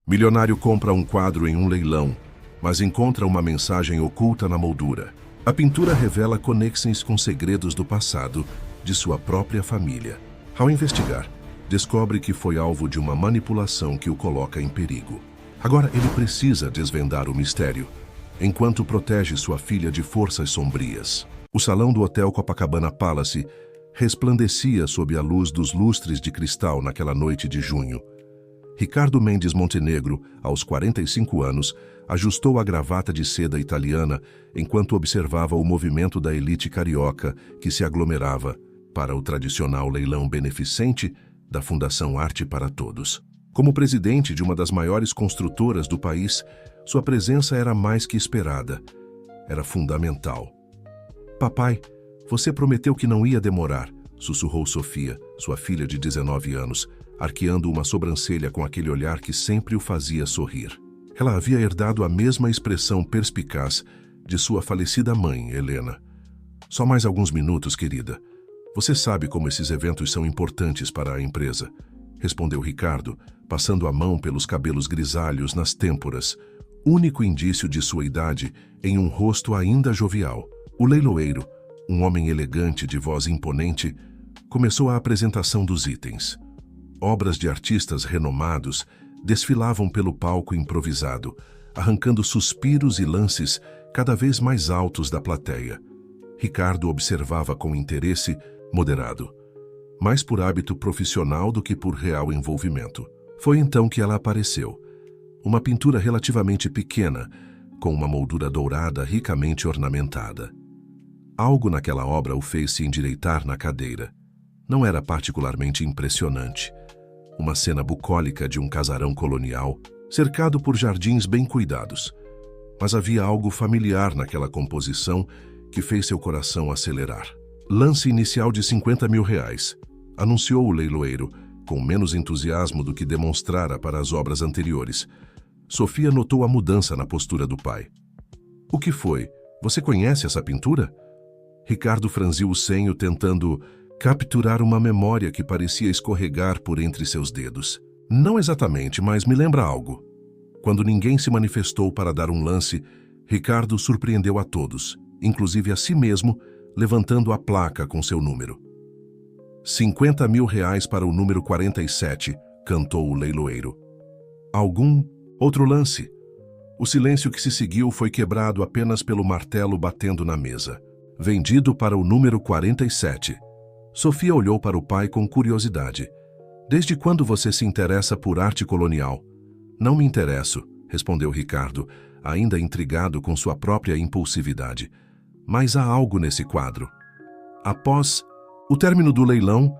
Milionário compra um quadro em um leilão, mas encontra uma mensagem oculta na moldura. A pintura revela conexões com segredos do passado de sua própria família. Ao investigar, descobre que foi alvo de uma manipulação que o coloca em perigo. Agora ele precisa desvendar o mistério, enquanto protege sua filha de forças sombrias. O salão do Hotel Copacabana Palace resplandecia sob a luz dos lustres de cristal naquela noite de junho. Ricardo Mendes Montenegro, aos 45 anos, ajustou a gravata de seda italiana enquanto observava o movimento da elite carioca que se aglomerava para o tradicional leilão beneficente da Fundação Arte para Todos. Como presidente de uma das maiores construtoras do país, sua presença era mais que esperada. Era fundamental. "Papai, você prometeu que não ia demorar", sussurrou Sofia, sua filha de 19 anos, arqueando uma sobrancelha com aquele olhar que sempre o fazia sorrir. Ela havia herdado a mesma expressão perspicaz de sua falecida mãe, Helena. "Só mais alguns minutos, querida. Você sabe como esses eventos são importantes para a empresa", respondeu Ricardo, passando a mão pelos cabelos grisalhos nas têmporas, único indício de sua idade em um rosto ainda jovial. O leiloeiro, um homem elegante de voz imponente, começou a apresentação dos itens. Obras de artistas renomados desfilavam pelo palco improvisado, arrancando suspiros e lances cada vez mais altos da plateia. Ricardo observava com interesse moderado, mais por hábito profissional do que por real envolvimento. Foi então que ela apareceu. Uma pintura relativamente pequena, com uma moldura dourada ricamente ornamentada. Algo naquela obra o fez se endireitar na cadeira. Não era particularmente impressionante. Uma cena bucólica de um casarão colonial, cercado por jardins bem cuidados. Mas havia algo familiar naquela composição que fez seu coração acelerar. "Lance inicial de R$50 mil", anunciou o leiloeiro, com menos entusiasmo do que demonstrara para as obras anteriores. Sofia notou a mudança na postura do pai. "O que foi? Você conhece essa pintura?" Ricardo franziu o senho, tentando capturar uma memória que parecia escorregar por entre seus dedos. "Não exatamente, mas me lembra algo." Quando ninguém se manifestou para dar um lance, Ricardo surpreendeu a todos, inclusive a si mesmo, levantando a placa com seu número. R$50 mil para o número 47, cantou o leiloeiro. "Algum outro lance?" O silêncio que se seguiu foi quebrado apenas pelo martelo batendo na mesa. "Vendido para o número 47. Sofia olhou para o pai com curiosidade. "Desde quando você se interessa por arte colonial?" "Não me interesso", respondeu Ricardo, ainda intrigado com sua própria impulsividade. "Mas há algo nesse quadro." Após o término do leilão,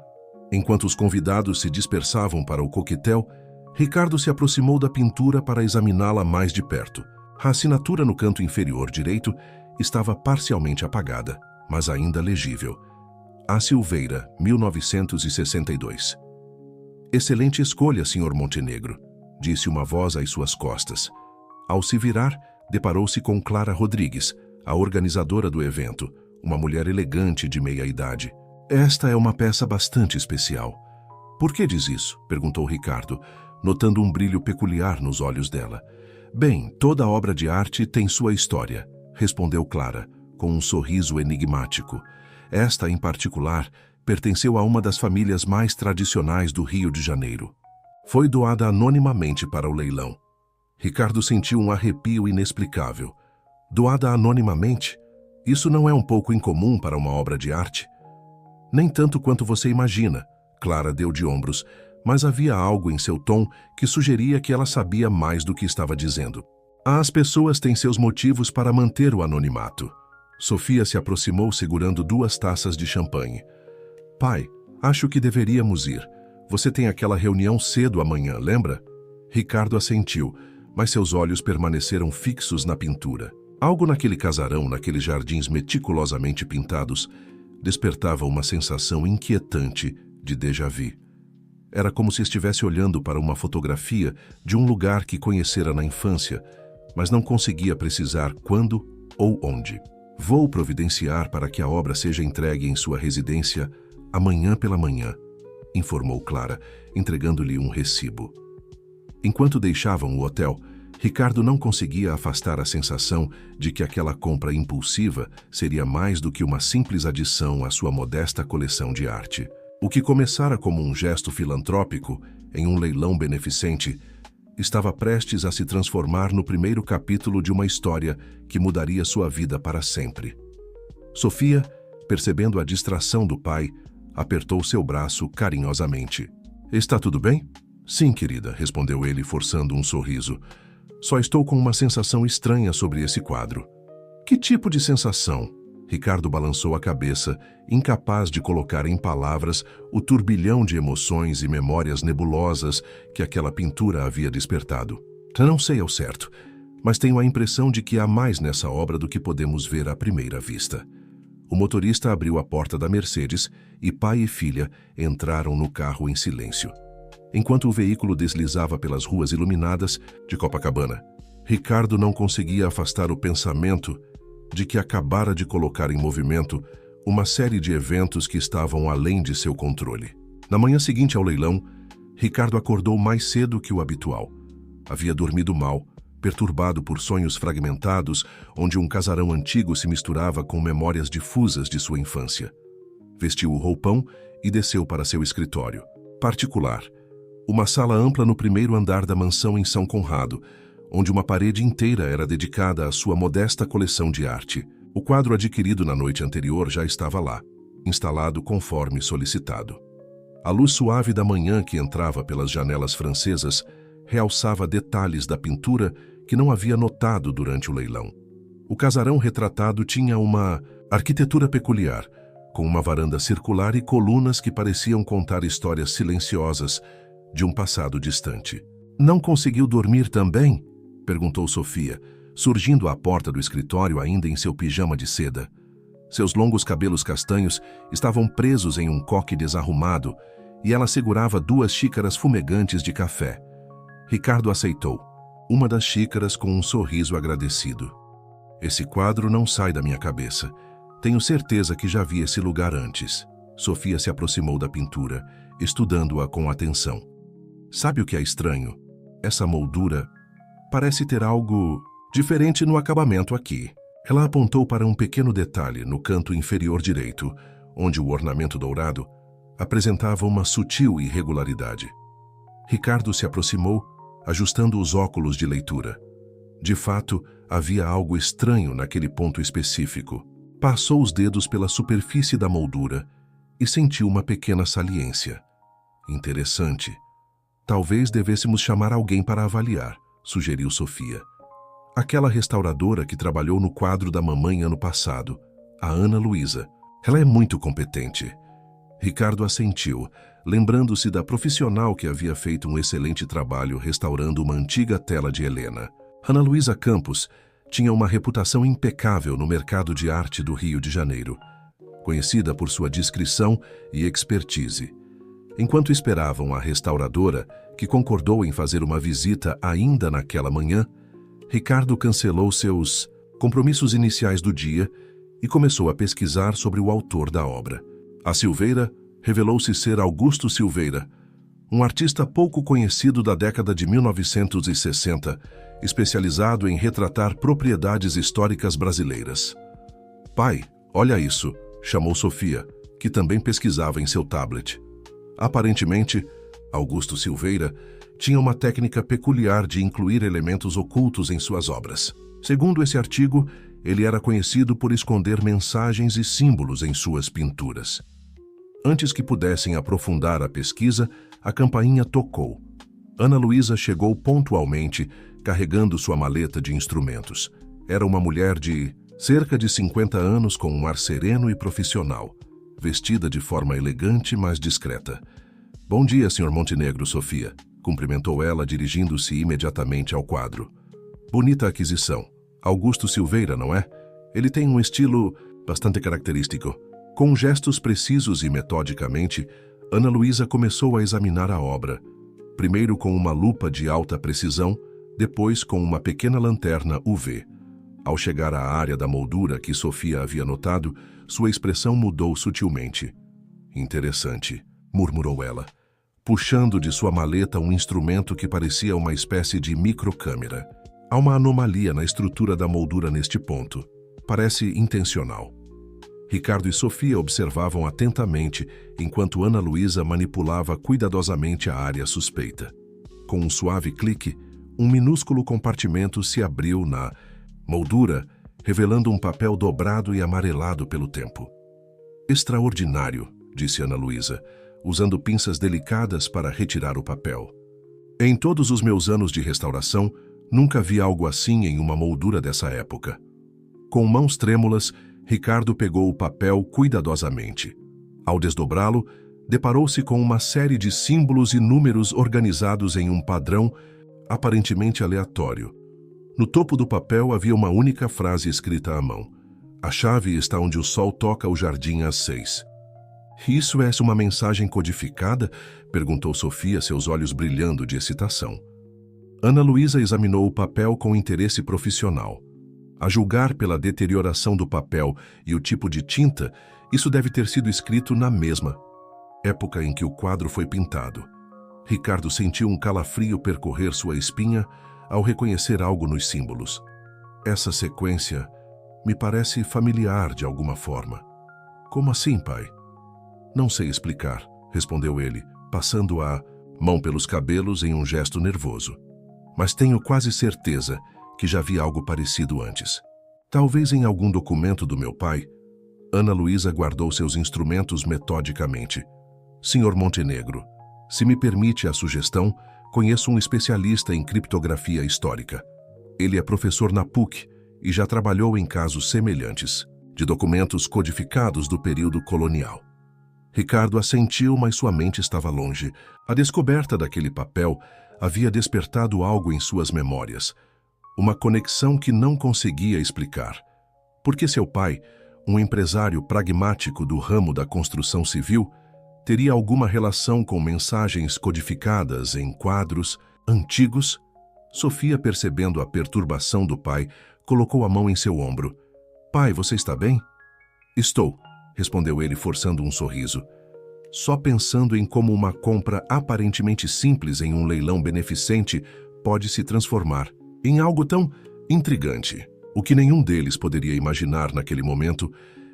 enquanto os convidados se dispersavam para o coquetel, Ricardo se aproximou da pintura para examiná-la mais de perto. A assinatura no canto inferior direito estava parcialmente apagada, mas ainda legível. A Silveira, 1962. "Excelente escolha, Sr. Montenegro", disse uma voz às suas costas. Ao se virar, deparou-se com Clara Rodrigues, a organizadora do evento, uma mulher elegante de meia-idade. "Esta é uma peça bastante especial." "Por que diz isso?" perguntou Ricardo, notando um brilho peculiar nos olhos dela. "Bem, toda obra de arte tem sua história", respondeu Clara, com um sorriso enigmático. Esta, em particular, pertenceu a uma das famílias mais tradicionais do Rio de Janeiro. Foi doada anonimamente para o leilão. Ricardo sentiu um arrepio inexplicável. Doada anonimamente? Isso não é um pouco incomum para uma obra de arte? "Nem tanto quanto você imagina", Clara deu de ombros, mas havia algo em seu tom que sugeria que ela sabia mais do que estava dizendo. "As pessoas têm seus motivos para manter o anonimato." Sofia se aproximou segurando 2 taças de champanhe. "Pai, acho que deveríamos ir. Você tem aquela reunião cedo amanhã, lembra?" Ricardo assentiu, mas seus olhos permaneceram fixos na pintura. Algo naquele casarão, naqueles jardins meticulosamente pintados, despertava uma sensação inquietante de déjà-vu. Era como se estivesse olhando para uma fotografia de um lugar que conhecera na infância, mas não conseguia precisar quando ou onde. "Vou providenciar para que a obra seja entregue em sua residência amanhã pela manhã", informou Clara, entregando-lhe um recibo. Enquanto deixavam o hotel, Ricardo não conseguia afastar a sensação de que aquela compra impulsiva seria mais do que uma simples adição à sua modesta coleção de arte. O que começara como um gesto filantrópico em um leilão beneficente estava prestes a se transformar no primeiro capítulo de uma história que mudaria sua vida para sempre. Sofia, percebendo a distração do pai, apertou seu braço carinhosamente. "Está tudo bem?" "Sim, querida", respondeu ele, forçando um sorriso. "Só estou com uma sensação estranha sobre esse quadro." "Que tipo de sensação?" Ricardo balançou a cabeça, incapaz de colocar em palavras o turbilhão de emoções e memórias nebulosas que aquela pintura havia despertado. "Não sei ao certo, mas tenho a impressão de que há mais nessa obra do que podemos ver à primeira vista." O motorista abriu a porta da Mercedes e pai e filha entraram no carro em silêncio. Enquanto o veículo deslizava pelas ruas iluminadas de Copacabana, Ricardo não conseguia afastar o pensamento de que acabara de colocar em movimento uma série de eventos que estavam além de seu controle. Na manhã seguinte ao leilão, Ricardo acordou mais cedo que o habitual. Havia dormido mal, perturbado por sonhos fragmentados, onde um casarão antigo se misturava com memórias difusas de sua infância. Vestiu o roupão e desceu para seu escritório particular, uma sala ampla no primeiro andar da mansão em São Conrado, onde uma parede inteira era dedicada à sua modesta coleção de arte. O quadro adquirido na noite anterior já estava lá, instalado conforme solicitado. A luz suave da manhã que entrava pelas janelas francesas realçava detalhes da pintura que não havia notado durante o leilão. O casarão retratado tinha uma arquitetura peculiar, com uma varanda circular e colunas que pareciam contar histórias silenciosas de um passado distante. "Não conseguiu dormir também?" perguntou Sofia, surgindo à porta do escritório ainda em seu pijama de seda. Seus longos cabelos castanhos estavam presos em um coque desarrumado e ela segurava 2 xícaras fumegantes de café. Ricardo aceitou uma das xícaras com um sorriso agradecido. "Esse quadro não sai da minha cabeça. Tenho certeza que já vi esse lugar antes." Sofia se aproximou da pintura, estudando-a com atenção. "Sabe o que é estranho? Essa moldura parece ter algo diferente no acabamento aqui." Ela apontou para um pequeno detalhe no canto inferior direito, onde o ornamento dourado apresentava uma sutil irregularidade. Ricardo se aproximou, ajustando os óculos de leitura. De fato, havia algo estranho naquele ponto específico. Passou os dedos pela superfície da moldura e sentiu uma pequena saliência. "Interessante. Talvez devêssemos chamar alguém para avaliar", sugeriu Sofia. "Aquela restauradora que trabalhou no quadro da mamãe ano passado, a Ana Luísa. Ela é muito competente." Ricardo assentiu, lembrando-se da profissional que havia feito um excelente trabalho restaurando uma antiga tela de Helena. Ana Luísa Campos tinha uma reputação impecável no mercado de arte do Rio de Janeiro, conhecida por sua discrição e expertise. Enquanto esperavam a restauradora, que concordou em fazer uma visita ainda naquela manhã, Ricardo cancelou seus compromissos iniciais do dia e começou a pesquisar sobre o autor da obra. A Silveira revelou-se ser Augusto Silveira, um artista pouco conhecido da década de 1960, especializado em retratar propriedades históricas brasileiras. "Pai, olha isso", chamou Sofia, que também pesquisava em seu tablet. Aparentemente, Augusto Silveira tinha uma técnica peculiar de incluir elementos ocultos em suas obras. Segundo esse artigo, ele era conhecido por esconder mensagens e símbolos em suas pinturas. Antes que pudessem aprofundar a pesquisa, a campainha tocou. Ana Luísa chegou pontualmente, carregando sua maleta de instrumentos. Era uma mulher de cerca de 50 anos com um ar sereno e profissional, vestida de forma elegante, mas discreta. "Bom dia, Sr. Montenegro, Sofia", cumprimentou ela, dirigindo-se imediatamente ao quadro. "Bonita aquisição. Augusto Silveira, não é? Ele tem um estilo bastante característico." Com gestos precisos e metodicamente, Ana Luísa começou a examinar a obra, primeiro com uma lupa de alta precisão, depois com uma pequena lanterna UV. Ao chegar à área da moldura que Sofia havia notado, sua expressão mudou sutilmente. "Interessante", murmurou ela. puxando de sua maleta um instrumento que parecia uma espécie de microcâmera. Há uma anomalia na estrutura da moldura neste ponto. Parece intencional. Ricardo e Sofia observavam atentamente enquanto Ana Luísa manipulava cuidadosamente a área suspeita. Com um suave clique, um minúsculo compartimento se abriu na moldura, revelando um papel dobrado e amarelado pelo tempo. Extraordinário, disse Ana Luísa, usando pinças delicadas para retirar o papel. Em todos os meus anos de restauração, nunca vi algo assim em uma moldura dessa época. Com mãos trêmulas, Ricardo pegou o papel cuidadosamente. Ao desdobrá-lo, deparou-se com uma série de símbolos e números organizados em um padrão aparentemente aleatório. No topo do papel havia uma única frase escrita à mão. A chave está onde o sol toca o jardim às 6. Isso é uma mensagem codificada? Perguntou Sofia, seus olhos brilhando de excitação. Ana Luísa examinou o papel com interesse profissional. A julgar pela deterioração do papel e o tipo de tinta, isso deve ter sido escrito na mesma época em que o quadro foi pintado. Ricardo sentiu um calafrio percorrer sua espinha ao reconhecer algo nos símbolos. Essa sequência me parece familiar de alguma forma. Como assim, pai? Não sei explicar, respondeu ele, passando a mão pelos cabelos em um gesto nervoso. Mas tenho quase certeza que já vi algo parecido antes. Talvez em algum documento do meu pai. Ana Luísa guardou seus instrumentos metodicamente. Senhor Montenegro, se me permite a sugestão, conheço um especialista em criptografia histórica. Ele é professor na PUC e já trabalhou em casos semelhantes, de documentos codificados do período colonial. Ricardo assentiu, mas sua mente estava longe. A descoberta daquele papel havia despertado algo em suas memórias. Uma conexão que não conseguia explicar. Porque seu pai, um empresário pragmático do ramo da construção civil, teria alguma relação com mensagens codificadas em quadros antigos? Sofia, percebendo a perturbação do pai, colocou a mão em seu ombro. Pai, você está bem? Estou, respondeu ele forçando um sorriso. Só pensando em como uma compra aparentemente simples em um leilão beneficente pode se transformar em algo tão intrigante. O que nenhum deles poderia imaginar naquele momento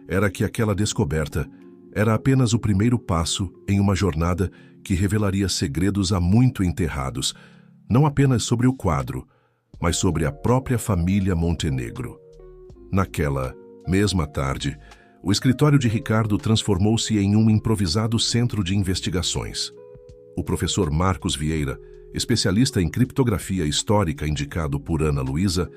era que aquela descoberta era apenas o primeiro passo em uma jornada que revelaria segredos há muito enterrados, não apenas sobre o quadro, mas sobre a própria família Montenegro. Naquela mesma tarde, o escritório de Ricardo transformou-se em um improvisado centro de investigações. O professor Marcos Vieira, especialista em criptografia histórica indicado por Ana Luísa,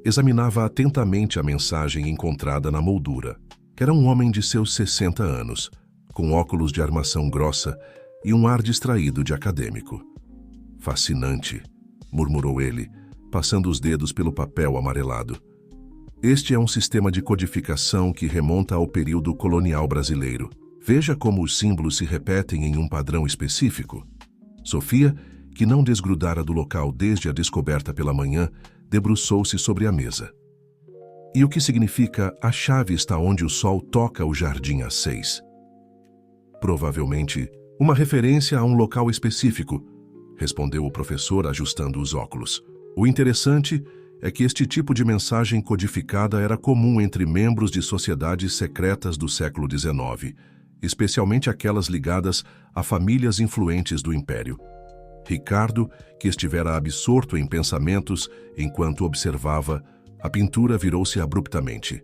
examinava atentamente a mensagem encontrada na moldura. Era um homem de seus 60 anos, com óculos de armação grossa e um ar distraído de acadêmico. Fascinante, murmurou ele, passando os dedos pelo papel amarelado. Este é um sistema de codificação que remonta ao período colonial brasileiro. Veja como os símbolos se repetem em um padrão específico. Sofia, que não desgrudara do local desde a descoberta pela manhã, debruçou-se sobre a mesa. E o que significa a chave está onde o sol toca o jardim às 6? Provavelmente, uma referência a um local específico, respondeu o professor ajustando os óculos. O interessante é que este tipo de mensagem codificada era comum entre membros de sociedades secretas do século XIX, especialmente aquelas ligadas a famílias influentes do Império. Ricardo, que estivera absorto em pensamentos enquanto observava, a pintura virou-se abruptamente.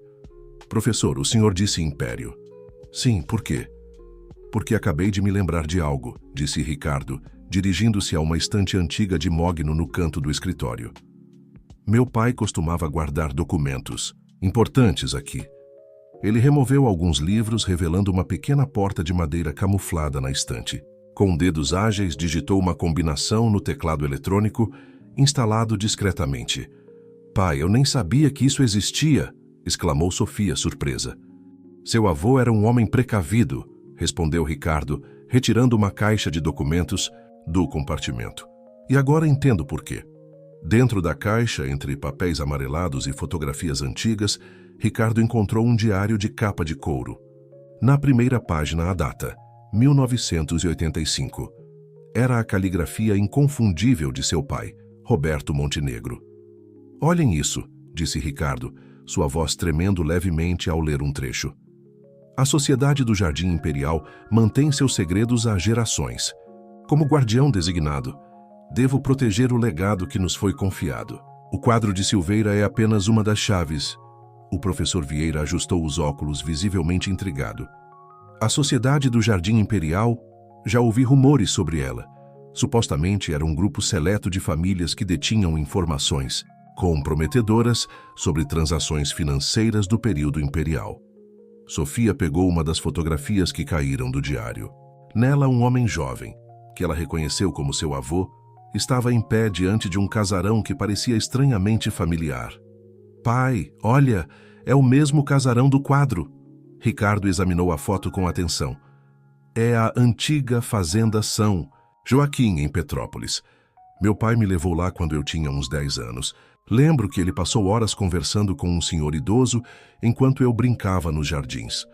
Professor, o senhor disse Império. Sim, por quê? Porque acabei de me lembrar de algo, disse Ricardo, dirigindo-se a uma estante antiga de mogno no canto do escritório. Meu pai costumava guardar documentos importantes aqui. Ele removeu alguns livros, revelando uma pequena porta de madeira camuflada na estante. Com dedos ágeis, digitou uma combinação no teclado eletrônico, instalado discretamente. Pai, eu nem sabia que isso existia, exclamou Sofia, surpresa. Seu avô era um homem precavido, respondeu Ricardo, retirando uma caixa de documentos do compartimento. E agora entendo por quê. Dentro da caixa, entre papéis amarelados e fotografias antigas, Ricardo encontrou um diário de capa de couro. Na primeira página, a data, 1985. Era a caligrafia inconfundível de seu pai, Roberto Montenegro. "Olhem isso", disse Ricardo, sua voz tremendo levemente ao ler um trecho. "A Sociedade do Jardim Imperial mantém seus segredos há gerações. Como guardião designado, devo proteger o legado que nos foi confiado. O quadro de Silveira é apenas uma das chaves." O professor Vieira ajustou os óculos, visivelmente intrigado. "A Sociedade do Jardim Imperial? Já ouvi rumores sobre ela. Supostamente era um grupo seleto de famílias que detinham informações comprometedoras sobre transações financeiras do período imperial." Sofia pegou uma das fotografias que caíram do diário. Nela, um homem jovem, que ela reconheceu como seu avô, estava em pé diante de um casarão que parecia estranhamente familiar. "Pai, olha, é o mesmo casarão do quadro." Ricardo examinou a foto com atenção. "É a antiga Fazenda São Joaquim, em Petrópolis. Meu pai me levou lá quando eu tinha uns 10 anos. Lembro que ele passou horas conversando com um senhor idoso enquanto eu brincava nos jardins."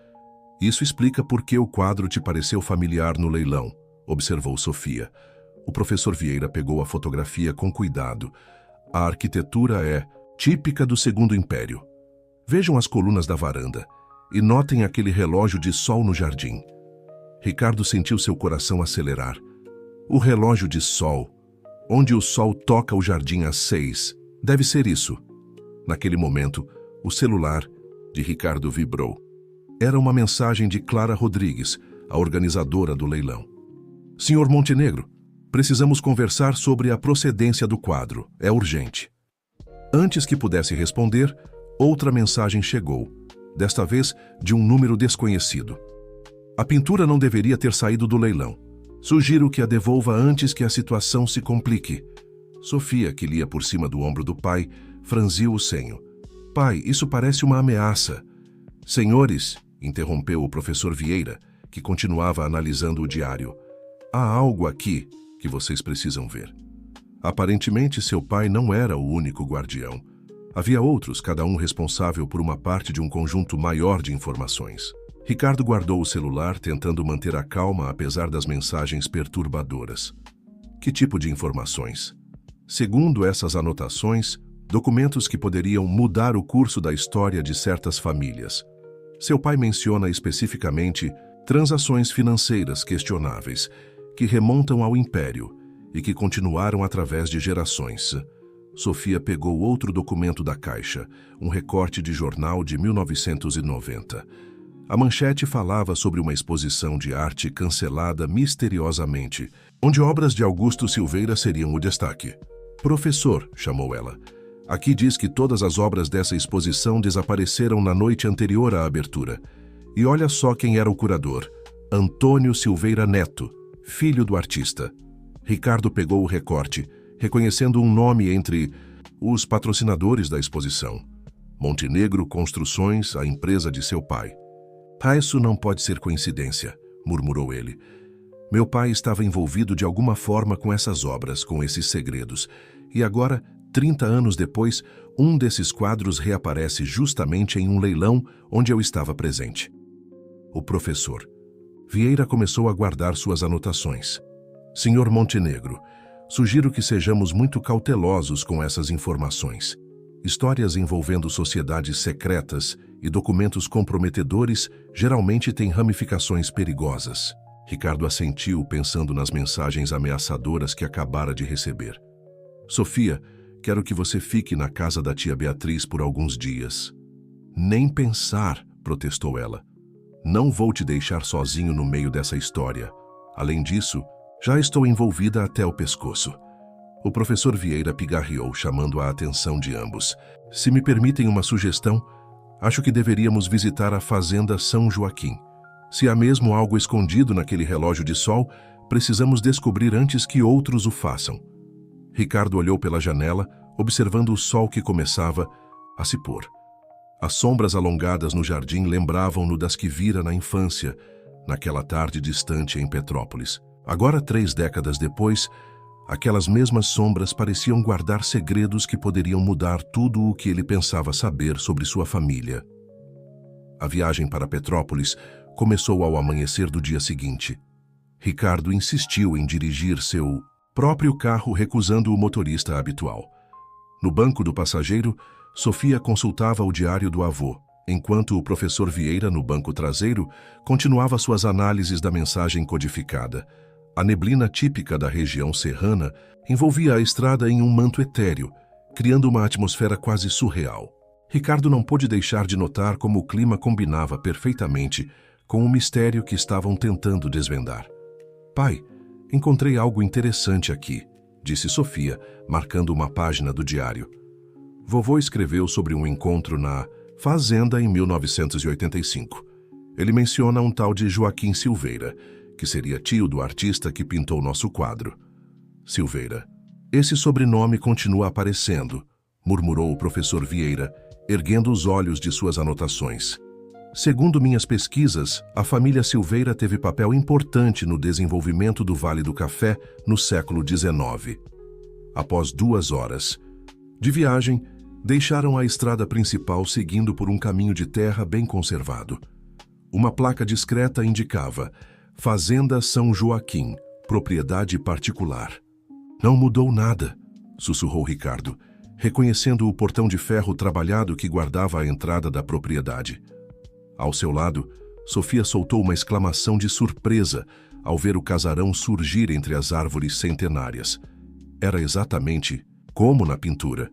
"Isso explica por que o quadro te pareceu familiar no leilão", observou Sofia. O professor Vieira pegou a fotografia com cuidado. "A arquitetura é típica do Segundo Império. Vejam as colunas da varanda e notem aquele relógio de sol no jardim." Ricardo sentiu seu coração acelerar. O relógio de sol, onde o sol toca o jardim às 6, deve ser isso. Naquele momento, o celular de Ricardo vibrou. Era uma mensagem de Clara Rodrigues, a organizadora do leilão. "Senhor Montenegro, precisamos conversar sobre a procedência do quadro. É urgente." Antes que pudesse responder, outra mensagem chegou, desta vez de um número desconhecido. "A pintura não deveria ter saído do leilão. Sugiro que a devolva antes que a situação se complique." Sofia, que lia por cima do ombro do pai, franziu o senho. "Pai, isso parece uma ameaça." "Senhores", interrompeu o professor Vieira, que continuava analisando o diário, "há algo aqui que vocês precisam ver." Aparentemente, seu pai não era o único guardião. Havia outros, cada um responsável por uma parte de um conjunto maior de informações. Ricardo guardou o celular, tentando manter a calma apesar das mensagens perturbadoras. Que tipo de informações? Segundo essas anotações, documentos que poderiam mudar o curso da história de certas famílias. Seu pai menciona especificamente transações financeiras questionáveis, que remontam ao Império e que continuaram através de gerações. Sofia pegou outro documento da caixa, um recorte de jornal de 1990. A manchete falava sobre uma exposição de arte cancelada misteriosamente, onde obras de Augusto Silveira seriam o destaque. "Professor", chamou ela, "aqui diz que todas as obras dessa exposição desapareceram na noite anterior à abertura. E olha só quem era o curador: Antônio Silveira Neto, filho do artista." Ricardo pegou o recorte, reconhecendo um nome entre os patrocinadores da exposição. Montenegro Construções, a empresa de seu pai. "Isso não pode ser coincidência", murmurou ele. "Meu pai estava envolvido de alguma forma com essas obras, com esses segredos. E agora, 30 anos depois, um desses quadros reaparece justamente em um leilão onde eu estava presente." O professor Vieira começou a guardar suas anotações. "Senhor Montenegro, sugiro que sejamos muito cautelosos com essas informações. Histórias envolvendo sociedades secretas e documentos comprometedores geralmente têm ramificações perigosas." Ricardo assentiu, pensando nas mensagens ameaçadoras que acabara de receber. "Sofia, quero que você fique na casa da tia Beatriz por alguns dias." "Nem pensar", protestou ela. "Não vou te deixar sozinho no meio dessa história. Além disso, já estou envolvida até o pescoço." O professor Vieira pigarreou, chamando a atenção de ambos. "Se me permitem uma sugestão, acho que deveríamos visitar a Fazenda São Joaquim. Se há mesmo algo escondido naquele relógio de sol, precisamos descobrir antes que outros o façam." Ricardo olhou pela janela, observando o sol que começava a se pôr. As sombras alongadas no jardim lembravam-no das que vira na infância, naquela tarde distante em Petrópolis. Agora, 3 décadas depois, aquelas mesmas sombras pareciam guardar segredos que poderiam mudar tudo o que ele pensava saber sobre sua família. A viagem para Petrópolis começou ao amanhecer do dia seguinte. Ricardo insistiu em dirigir seu próprio carro, recusando o motorista habitual. No banco do passageiro, Sofia consultava o diário do avô, enquanto o professor Vieira, no banco traseiro, continuava suas análises da mensagem codificada. A neblina típica da região serrana envolvia a estrada em um manto etéreo, criando uma atmosfera quase surreal. Ricardo não pôde deixar de notar como o clima combinava perfeitamente com o mistério que estavam tentando desvendar. "Pai, encontrei algo interessante aqui", disse Sofia, marcando uma página do diário. Vovô escreveu sobre um encontro na fazenda em 1985. Ele menciona um tal de Joaquim Silveira, que seria tio do artista que pintou nosso quadro. Silveira. "Esse sobrenome continua aparecendo", murmurou o professor Vieira, erguendo os olhos de suas anotações. "Segundo minhas pesquisas, a família Silveira teve papel importante no desenvolvimento do Vale do Café no século XIX. Após 2 horas de viagem, deixaram a estrada principal seguindo por um caminho de terra bem conservado. Uma placa discreta indicava Fazenda São Joaquim, propriedade particular. "Não mudou nada", sussurrou Ricardo, reconhecendo o portão de ferro trabalhado que guardava a entrada da propriedade. Ao seu lado, Sofia soltou uma exclamação de surpresa ao ver o casarão surgir entre as árvores centenárias. Era exatamente como na pintura.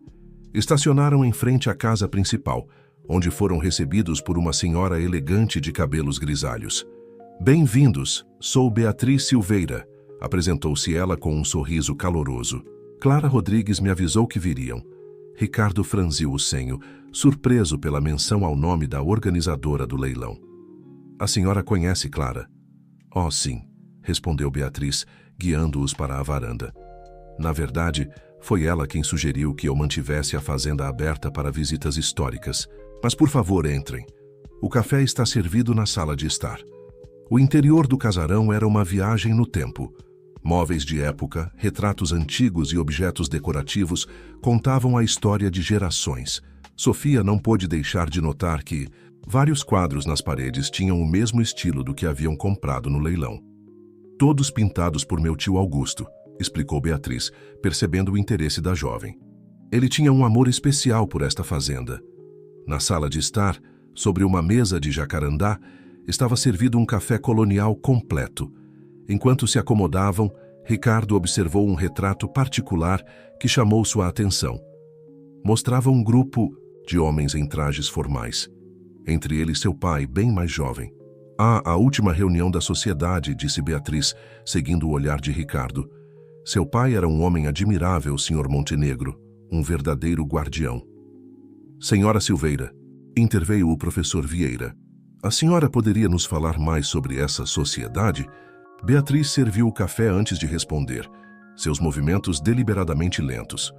Estacionaram em frente à casa principal, onde foram recebidos por uma senhora elegante de cabelos grisalhos. "Bem-vindos, sou Beatriz Silveira", apresentou-se ela com um sorriso caloroso. "Clara Rodrigues me avisou que viriam." Ricardo franziu o senho, surpreso pela menção ao nome da organizadora do leilão. "A senhora conhece Clara?" "Oh, sim", respondeu Beatriz, guiando-os para a varanda. "Na verdade, foi ela quem sugeriu que eu mantivesse a fazenda aberta para visitas históricas. Mas, por favor, entrem. O café está servido na sala de estar." O interior do casarão era uma viagem no tempo. Móveis de época, retratos antigos e objetos decorativos contavam a história de gerações. Sofia não pôde deixar de notar que vários quadros nas paredes tinham o mesmo estilo do que haviam comprado no leilão. "Todos pintados por meu tio Augusto", explicou Beatriz, percebendo o interesse da jovem. "Ele tinha um amor especial por esta fazenda." Na sala de estar, sobre uma mesa de jacarandá, estava servido um café colonial completo. Enquanto se acomodavam, Ricardo observou um retrato particular que chamou sua atenção. Mostrava um grupo de homens em trajes formais. Entre eles seu pai, bem mais jovem. A última reunião da sociedade", disse Beatriz, seguindo o olhar de Ricardo. "Seu pai era um homem admirável, Sr. Montenegro, um verdadeiro guardião." "Senhora Silveira", interveio o professor Vieira, "a senhora poderia nos falar mais sobre essa sociedade?" Beatriz serviu o café antes de responder, seus movimentos deliberadamente lentos.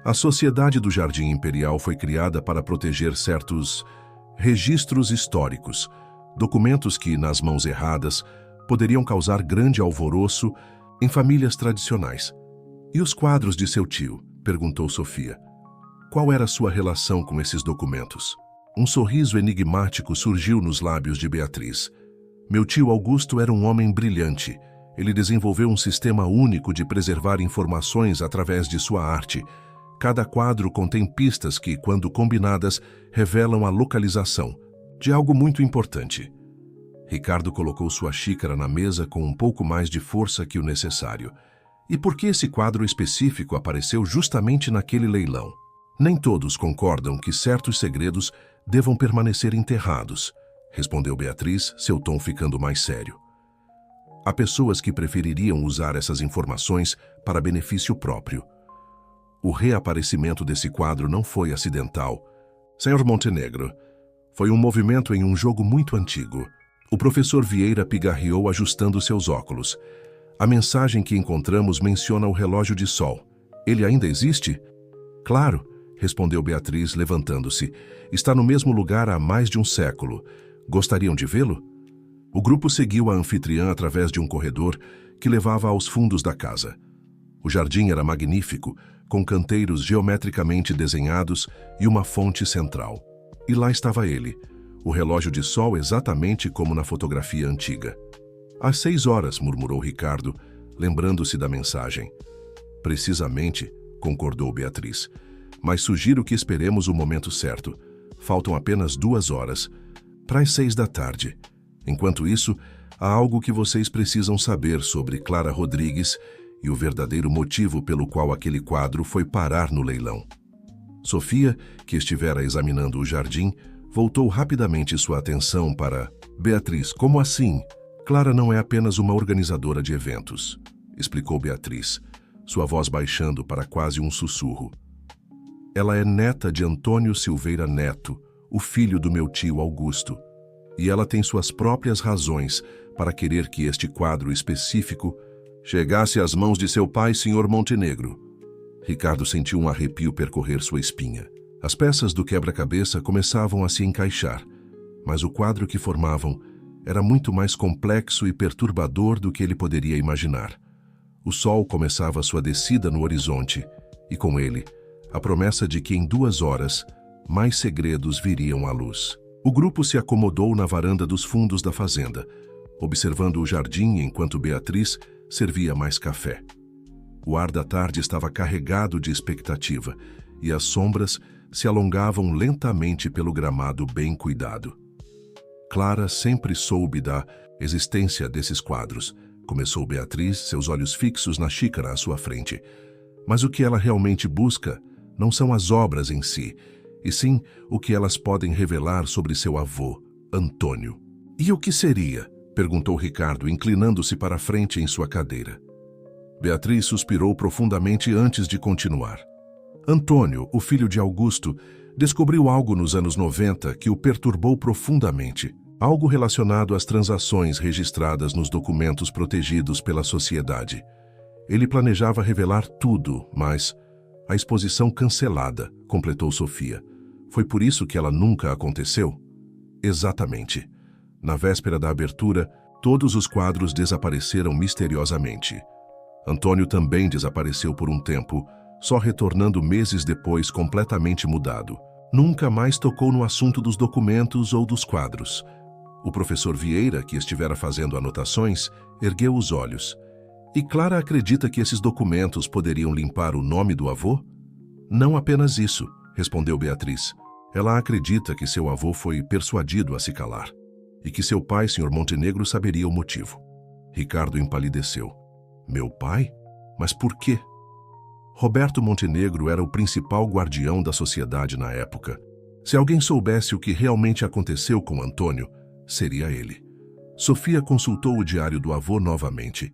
"A Sociedade do Jardim Imperial foi criada para proteger certos registros históricos, documentos que, nas mãos erradas, poderiam causar grande alvoroço em famílias tradicionais." "E os quadros de seu tio?" perguntou Sofia. "Qual era sua relação com esses documentos?" Um sorriso enigmático surgiu nos lábios de Beatriz. "Meu tio Augusto era um homem brilhante. Ele desenvolveu um sistema único de preservar informações através de sua arte. Cada quadro contém pistas que, quando combinadas, revelam a localização de algo muito importante." Ricardo colocou sua xícara na mesa com um pouco mais de força que o necessário. "E por que esse quadro específico apareceu justamente naquele leilão?" "Nem todos concordam que certos segredos devam permanecer enterrados", respondeu Beatriz, seu tom ficando mais sério. "Há pessoas que prefeririam usar essas informações para benefício próprio. O reaparecimento desse quadro não foi acidental. Sr. Montenegro, foi um movimento em um jogo muito antigo." O professor Vieira pigarreou, ajustando seus óculos. "A mensagem que encontramos menciona o relógio de sol. Ele ainda existe?" "Claro", respondeu Beatriz, levantando-se. "Está no mesmo lugar há mais de um século. Gostariam de vê-lo?" O grupo seguiu a anfitriã através de um corredor que levava aos fundos da casa. O jardim era magnífico, com canteiros geometricamente desenhados e uma fonte central. E lá estava ele, o relógio de sol exatamente como na fotografia antiga. Às 6 horas, murmurou Ricardo, lembrando-se da mensagem. Precisamente, concordou Beatriz. Mas sugiro que esperemos o momento certo. Faltam apenas 2 horas. Para as 6 da tarde. Enquanto isso, há algo que vocês precisam saber sobre Clara Rodrigues e o verdadeiro motivo pelo qual aquele quadro foi parar no leilão. Sofia, que estivera examinando o jardim, voltou rapidamente sua atenção para Beatriz. Como assim? Clara não é apenas uma organizadora de eventos, explicou Beatriz, sua voz baixando para quase um sussurro. Ela é neta de Antônio Silveira Neto, o filho do meu tio Augusto, e ela tem suas próprias razões para querer que este quadro específico chegasse às mãos de seu pai, Sr. Montenegro. Ricardo sentiu um arrepio percorrer sua espinha. As peças do quebra-cabeça começavam a se encaixar, mas o quadro que formavam era muito mais complexo e perturbador do que ele poderia imaginar. O sol começava sua descida no horizonte, e com ele, a promessa de que em 2 horas, mais segredos viriam à luz. O grupo se acomodou na varanda dos fundos da fazenda, observando o jardim enquanto Beatriz servia mais café. O ar da tarde estava carregado de expectativa, e as sombras se alongavam lentamente pelo gramado bem cuidado. Clara sempre soube da existência desses quadros, começou Beatriz, seus olhos fixos na xícara à sua frente. Mas o que ela realmente busca não são as obras em si, e sim o que elas podem revelar sobre seu avô, Antônio. E o que seria? Perguntou Ricardo, inclinando-se para a frente em sua cadeira. Beatriz suspirou profundamente antes de continuar. Antônio, o filho de Augusto, descobriu algo nos anos 90 que o perturbou profundamente. Algo relacionado às transações registradas nos documentos protegidos pela sociedade. Ele planejava revelar tudo, mas a exposição cancelada, completou Sofia. Foi por isso que ela nunca aconteceu? Exatamente. Na véspera da abertura, todos os quadros desapareceram misteriosamente. Antônio também desapareceu por um tempo, só retornando meses depois completamente mudado. Nunca mais tocou no assunto dos documentos ou dos quadros. O professor Vieira, que estivera fazendo anotações, ergueu os olhos. E Clara acredita que esses documentos poderiam limpar o nome do avô? Não apenas isso, respondeu Beatriz. Ela acredita que seu avô foi persuadido a se calar. E que seu pai, Sr. Montenegro, saberia o motivo. Ricardo empalideceu. Meu pai? Mas por quê? Roberto Montenegro era o principal guardião da sociedade na época. Se alguém soubesse o que realmente aconteceu com Antônio, seria ele. Sofia consultou o diário do avô novamente.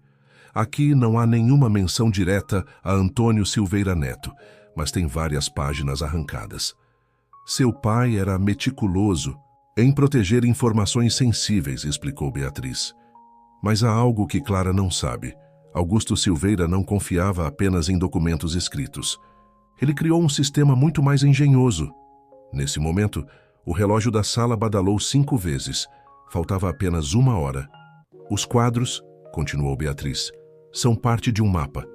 Aqui não há nenhuma menção direta a Antônio Silveira Neto, mas tem várias páginas arrancadas. Seu pai era meticuloso em proteger informações sensíveis, explicou Beatriz. Mas há algo que Clara não sabe. Augusto Silveira não confiava apenas em documentos escritos. Ele criou um sistema muito mais engenhoso. Nesse momento, o relógio da sala badalou 5 vezes. Faltava apenas 1 hora. Os quadros, continuou Beatriz, são parte de um mapa.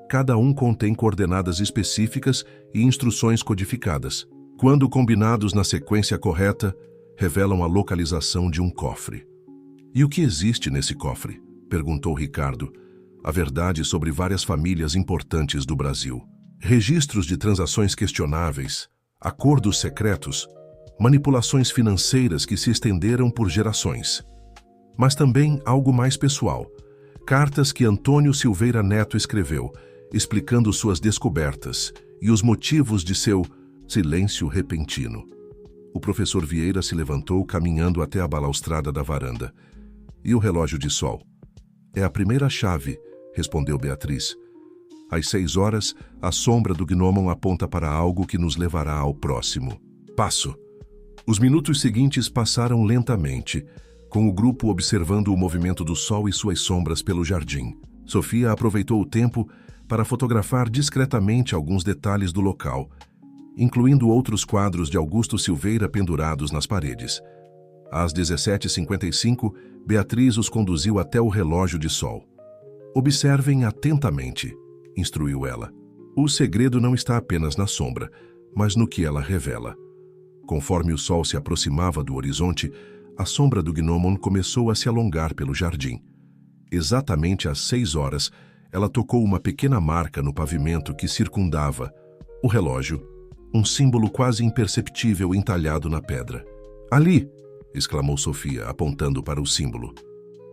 Cada um contém coordenadas específicas e instruções codificadas. Quando combinados na sequência correta, revelam a localização de um cofre. E o que existe nesse cofre? Perguntou Ricardo. A verdade sobre várias famílias importantes do Brasil. Registros de transações questionáveis, acordos secretos, manipulações financeiras que se estenderam por gerações. Mas também algo mais pessoal. Cartas que Antônio Silveira Neto escreveu, explicando suas descobertas e os motivos de seu silêncio repentino. O professor Vieira se levantou, caminhando até a balaustrada da varanda. E o relógio de sol? É a primeira chave, respondeu Beatriz. Às 6 horas, a sombra do gnomon aponta para algo que nos levará ao próximo passo. Os minutos seguintes passaram lentamente, com o grupo observando o movimento do sol e suas sombras pelo jardim. Sofia aproveitou o tempo para fotografar discretamente alguns detalhes do local, incluindo outros quadros de Augusto Silveira pendurados nas paredes. Às 17h55, Beatriz os conduziu até o relógio de sol. Observem atentamente, instruiu ela. O segredo não está apenas na sombra, mas no que ela revela. Conforme o sol se aproximava do horizonte, a sombra do gnomon começou a se alongar pelo jardim. Exatamente às 6 horas, ela tocou uma pequena marca no pavimento que circundava o relógio, um símbolo quase imperceptível entalhado na pedra. "Ali!" exclamou Sofia, apontando para o símbolo.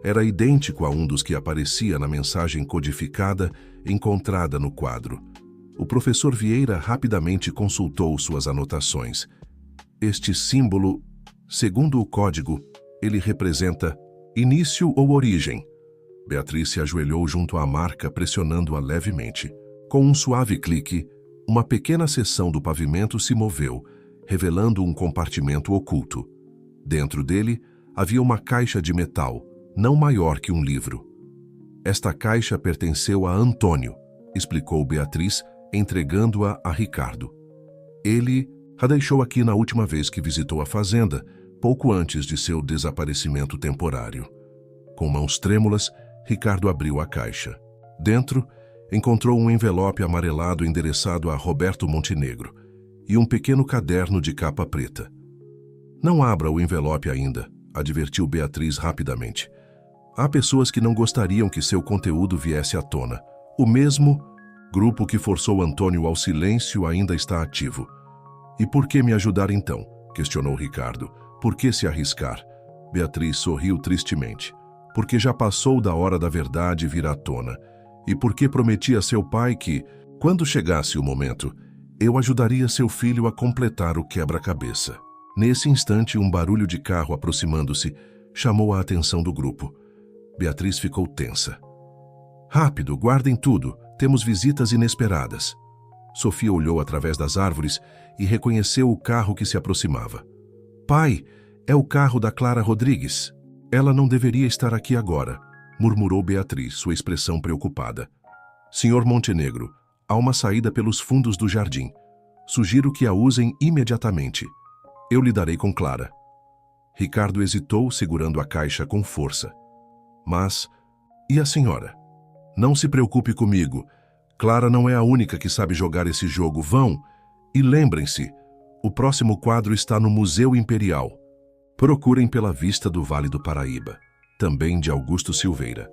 Era idêntico a um dos que aparecia na mensagem codificada encontrada no quadro. O professor Vieira rapidamente consultou suas anotações. Este símbolo, segundo o código, ele representa início ou origem. Beatriz se ajoelhou junto à marca, pressionando-a levemente. Com um suave clique, uma pequena seção do pavimento se moveu, revelando um compartimento oculto. Dentro dele, havia uma caixa de metal, não maior que um livro. "Esta caixa pertenceu a Antônio", explicou Beatriz, entregando-a a Ricardo. "Ele a deixou aqui na última vez que visitou a fazenda, pouco antes de seu desaparecimento temporário." Com mãos trêmulas, Ricardo abriu a caixa. Dentro, encontrou um envelope amarelado endereçado a Roberto Montenegro e um pequeno caderno de capa preta. "Não abra o envelope ainda", advertiu Beatriz rapidamente. "Há pessoas que não gostariam que seu conteúdo viesse à tona. O mesmo grupo que forçou Antônio ao silêncio ainda está ativo." "E por que me ajudar então?" questionou Ricardo. "Por que se arriscar?" Beatriz sorriu tristemente. "Porque já passou da hora da verdade vir à tona. E porque prometi a seu pai que, quando chegasse o momento, eu ajudaria seu filho a completar o quebra-cabeça." Nesse instante, um barulho de carro aproximando-se chamou a atenção do grupo. Beatriz ficou tensa. "Rápido, guardem tudo. Temos visitas inesperadas." Sofia olhou através das árvores e reconheceu o carro que se aproximava. "Pai, é o carro da Clara Rodrigues. Ela não deveria estar aqui agora", murmurou Beatriz, sua expressão preocupada. "Senhor Montenegro, há uma saída pelos fundos do jardim. Sugiro que a usem imediatamente. Eu lidarei com Clara." Ricardo hesitou, segurando a caixa com força. "Mas, e a senhora?" "Não se preocupe comigo. Clara não é a única que sabe jogar esse jogo. Vão e lembrem-se, o próximo quadro está no Museu Imperial. Procurem pela Vista do Vale do Paraíba, também de Augusto Silveira.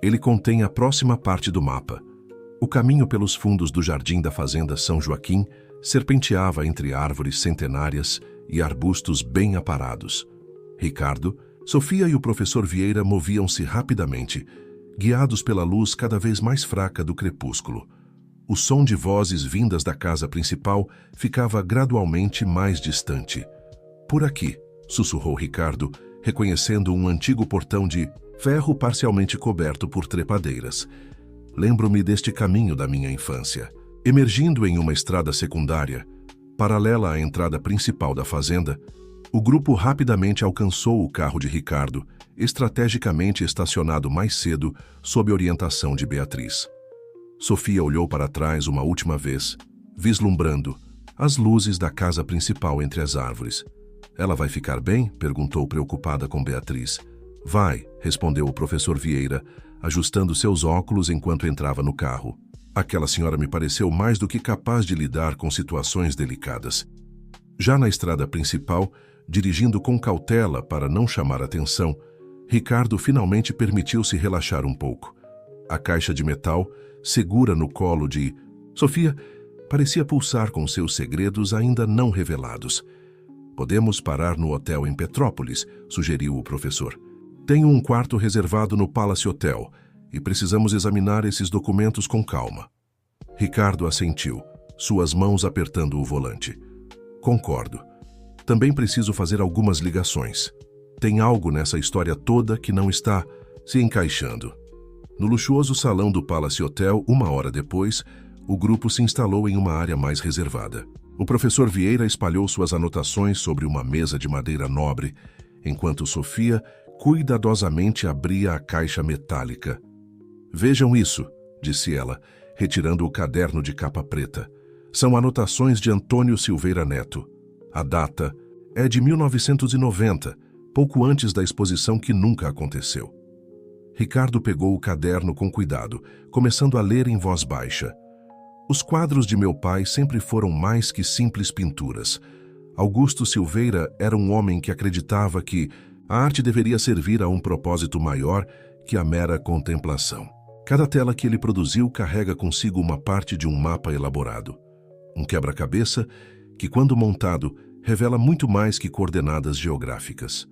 Ele contém a próxima parte do mapa. O caminho pelos fundos do jardim da Fazenda São Joaquim serpenteava entre árvores centenárias e arbustos bem aparados. Ricardo, Sofia e o professor Vieira moviam-se rapidamente, guiados pela luz cada vez mais fraca do crepúsculo. O som de vozes vindas da casa principal ficava gradualmente mais distante. "Por aqui", sussurrou Ricardo, reconhecendo um antigo portão de ferro parcialmente coberto por trepadeiras. "Lembro-me deste caminho da minha infância." Emergindo em uma estrada secundária, paralela à entrada principal da fazenda, o grupo rapidamente alcançou o carro de Ricardo, estrategicamente estacionado mais cedo sob orientação de Beatriz. Sofia olhou para trás uma última vez, vislumbrando as luzes da casa principal entre as árvores. "Ela vai ficar bem?" perguntou preocupada com Beatriz. "Vai", respondeu o professor Vieira, ajustando seus óculos enquanto entrava no carro. "Aquela senhora me pareceu mais do que capaz de lidar com situações delicadas." Já na estrada principal, dirigindo com cautela para não chamar atenção, Ricardo finalmente permitiu-se relaxar um pouco. A caixa de metal, segura no colo de Sofia, parecia pulsar com seus segredos ainda não revelados. "Podemos parar no hotel em Petrópolis", sugeriu o professor. "Tenho um quarto reservado no Palace Hotel e precisamos examinar esses documentos com calma." Ricardo assentiu, suas mãos apertando o volante. "Concordo. Também preciso fazer algumas ligações. Tem algo nessa história toda que não está se encaixando." No luxuoso salão do Palace Hotel, 1 hora depois, o grupo se instalou em uma área mais reservada. O professor Vieira espalhou suas anotações sobre uma mesa de madeira nobre, enquanto Sofia cuidadosamente abria a caixa metálica. "Vejam isso", disse ela, retirando o caderno de capa preta. "São anotações de Antônio Silveira Neto. A data é de 1990, pouco antes da exposição que nunca aconteceu." Ricardo pegou o caderno com cuidado, começando a ler em voz baixa. "Os quadros de meu pai sempre foram mais que simples pinturas. Augusto Silveira era um homem que acreditava que a arte deveria servir a um propósito maior que a mera contemplação. Cada tela que ele produziu carrega consigo uma parte de um mapa elaborado. Um quebra-cabeça que, quando montado, revela muito mais que coordenadas geográficas.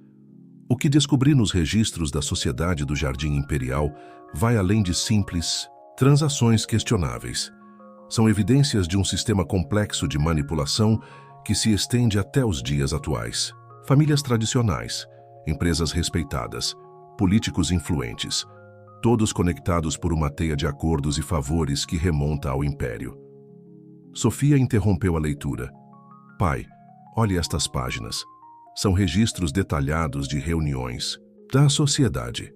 O que descobri nos registros da Sociedade do Jardim Imperial vai além de simples transações questionáveis. São evidências de um sistema complexo de manipulação que se estende até os dias atuais. Famílias tradicionais, empresas respeitadas, políticos influentes, todos conectados por uma teia de acordos e favores que remonta ao Império. Sofia interrompeu a leitura. Pai, olhe estas páginas. São registros detalhados de reuniões da sociedade.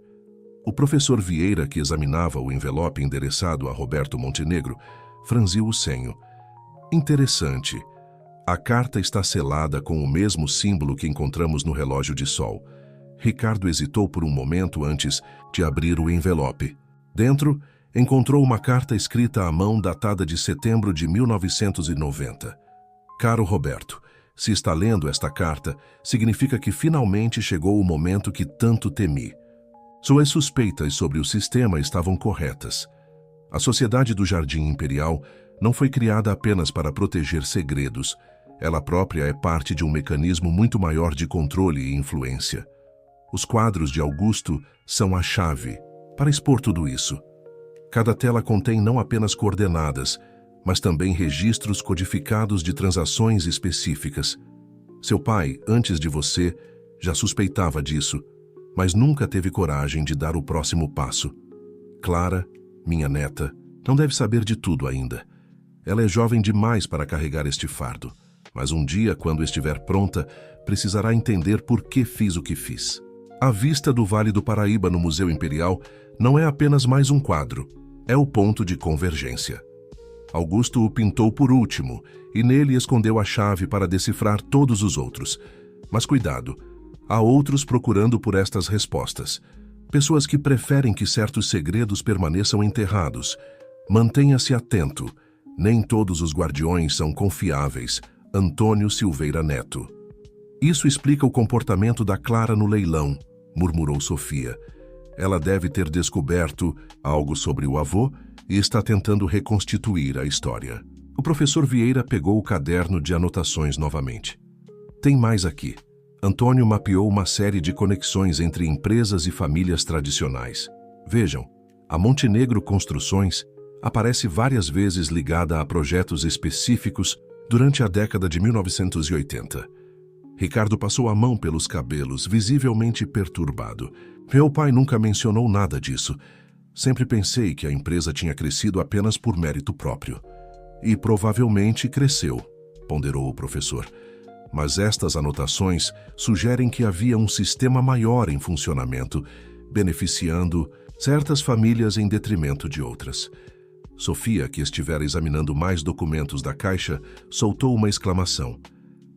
O professor Vieira, que examinava o envelope endereçado a Roberto Montenegro, franziu o senho. Interessante. A carta está selada com o mesmo símbolo que encontramos no relógio de sol. Ricardo hesitou por um momento antes de abrir o envelope. Dentro, encontrou uma carta escrita à mão datada de setembro de 1990. Caro Roberto, se está lendo esta carta, significa que finalmente chegou o momento que tanto temi. Suas suspeitas sobre o sistema estavam corretas. A Sociedade do Jardim Imperial não foi criada apenas para proteger segredos. Ela própria é parte de um mecanismo muito maior de controle e influência. Os quadros de Augusto são a chave para expor tudo isso. Cada tela contém não apenas coordenadas, mas também registros codificados de transações específicas. Seu pai, antes de você, já suspeitava disso, mas nunca teve coragem de dar o próximo passo. Clara, minha neta, não deve saber de tudo ainda. Ela é jovem demais para carregar este fardo, mas um dia, quando estiver pronta, precisará entender por que fiz o que fiz. A vista do Vale do Paraíba no Museu Imperial não é apenas mais um quadro, é o ponto de convergência. Augusto o pintou por último e nele escondeu a chave para decifrar todos os outros. Mas cuidado, há outros procurando por estas respostas. Pessoas que preferem que certos segredos permaneçam enterrados. Mantenha-se atento. Nem todos os guardiões são confiáveis. Antônio Silveira Neto. Isso explica o comportamento da Clara no leilão, murmurou Sofia. Ela deve ter descoberto algo sobre o avô e está tentando reconstituir a história. O professor Vieira pegou o caderno de anotações novamente. Tem mais aqui. Antônio mapeou uma série de conexões entre empresas e famílias tradicionais. Vejam, a Montenegro Construções aparece várias vezes ligada a projetos específicos durante a década de 1980. Ricardo passou a mão pelos cabelos, visivelmente perturbado. Meu pai nunca mencionou nada disso. Sempre pensei que a empresa tinha crescido apenas por mérito próprio. E provavelmente cresceu, ponderou o professor. Mas estas anotações sugerem que havia um sistema maior em funcionamento, beneficiando certas famílias em detrimento de outras. Sofia, que estivera examinando mais documentos da caixa, soltou uma exclamação.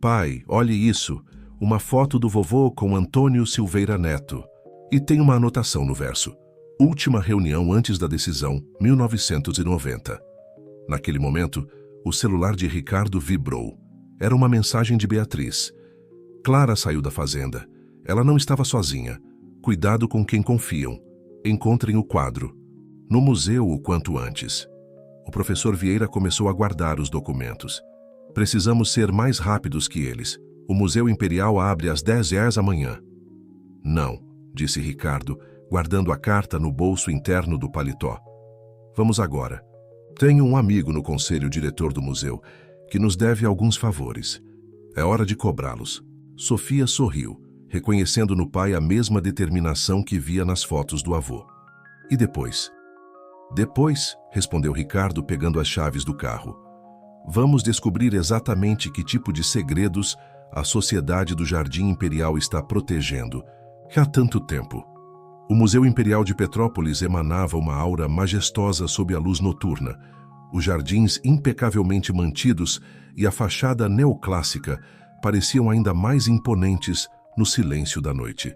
Pai, olhe isso, uma foto do vovô com Antônio Silveira Neto. E tem uma anotação no verso. Última reunião antes da decisão, 1990. Naquele momento, o celular de Ricardo vibrou. Era uma mensagem de Beatriz. Clara saiu da fazenda. Ela não estava sozinha. Cuidado com quem confiam. Encontrem o quadro. No museu o quanto antes. O professor Vieira começou a guardar os documentos. Precisamos ser mais rápidos que eles. O Museu Imperial abre às 10h amanhã. Não, disse Ricardo, guardando a carta no bolso interno do paletó. Vamos agora. Tenho um amigo no conselho diretor do museu que nos deve alguns favores. É hora de cobrá-los. Sofia sorriu, reconhecendo no pai a mesma determinação que via nas fotos do avô. E depois? Depois, respondeu Ricardo pegando as chaves do carro. Vamos descobrir exatamente que tipo de segredos a Sociedade do Jardim Imperial está protegendo há tanto tempo. O Museu Imperial de Petrópolis emanava uma aura majestosa sob a luz noturna, os jardins impecavelmente mantidos e a fachada neoclássica pareciam ainda mais imponentes no silêncio da noite.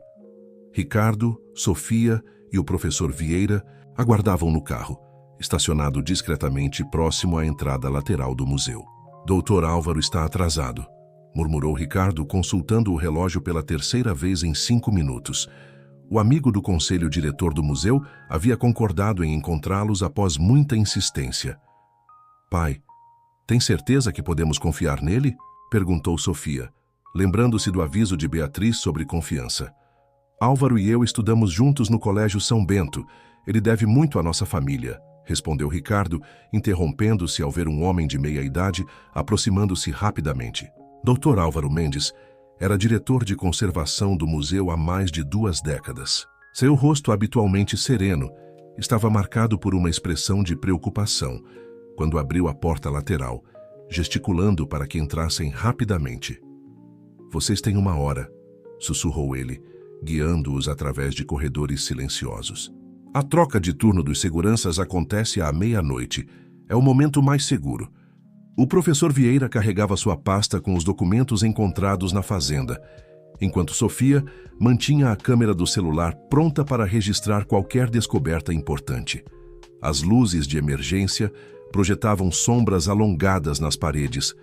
Ricardo, Sofia e o professor Vieira aguardavam no carro, estacionado discretamente próximo à entrada lateral do museu. Doutor Álvaro está atrasado, murmurou Ricardo, consultando o relógio pela terceira vez em 5 minutos. O amigo do conselho diretor do museu havia concordado em encontrá-los após muita insistência. Pai, tem certeza que podemos confiar nele? Perguntou Sofia, lembrando-se do aviso de Beatriz sobre confiança. Álvaro e eu estudamos juntos no Colégio São Bento. Ele deve muito à nossa família, respondeu Ricardo, interrompendo-se ao ver um homem de meia idade aproximando-se rapidamente. Dr. Álvaro Mendes era diretor de conservação do museu há mais de 2 décadas. Seu rosto, habitualmente sereno, estava marcado por uma expressão de preocupação quando abriu a porta lateral, gesticulando para que entrassem rapidamente. Vocês têm 1 hora, sussurrou ele, guiando-os através de corredores silenciosos. A troca de turno dos seguranças acontece à meia-noite. É o momento mais seguro. O professor Vieira carregava sua pasta com os documentos encontrados na fazenda, enquanto Sofia mantinha a câmera do celular pronta para registrar qualquer descoberta importante. As luzes de emergência projetavam sombras alongadas nas paredes,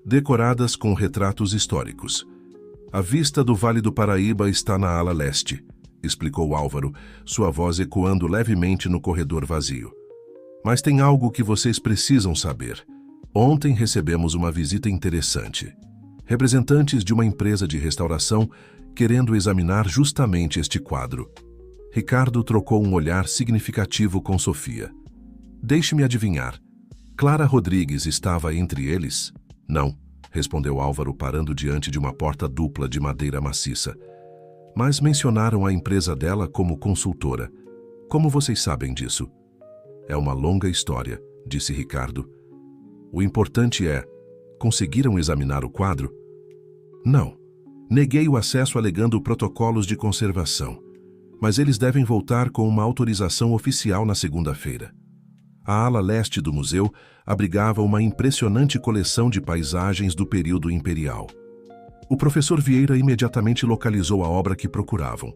decoradas com retratos históricos. A vista do Vale do Paraíba está na ala leste, explicou Álvaro, sua voz ecoando levemente no corredor vazio. Mas tem algo que vocês precisam saber. Ontem recebemos uma visita interessante. Representantes de uma empresa de restauração querendo examinar justamente este quadro. Ricardo trocou um olhar significativo com Sofia. Deixe-me adivinhar. Clara Rodrigues estava entre eles? Não, respondeu Álvaro parando diante de uma porta dupla de madeira maciça. Mas mencionaram a empresa dela como consultora. Como vocês sabem disso? É uma longa história, disse Ricardo. O importante é, conseguiram examinar o quadro? Não. Neguei o acesso alegando protocolos de conservação, mas eles devem voltar com uma autorização oficial na segunda-feira. A ala leste do museu abrigava uma impressionante coleção de paisagens do período imperial. O professor Vieira imediatamente localizou a obra que procuravam.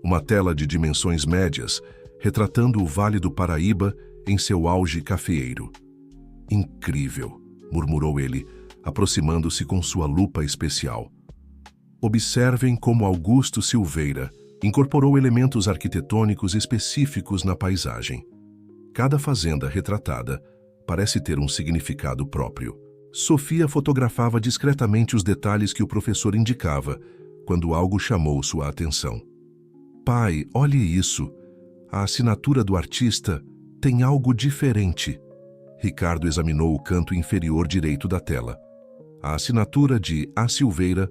Uma tela de dimensões médias, retratando o Vale do Paraíba em seu auge cafeeiro. Incrível, murmurou ele, aproximando-se com sua lupa especial. Observem como Augusto Silveira incorporou elementos arquitetônicos específicos na paisagem. Cada fazenda retratada parece ter um significado próprio. Sofia fotografava discretamente os detalhes que o professor indicava, quando algo chamou sua atenção. Pai, olhe isso. A assinatura do artista tem algo diferente. Ricardo examinou o canto inferior direito da tela. A assinatura de A. Silveira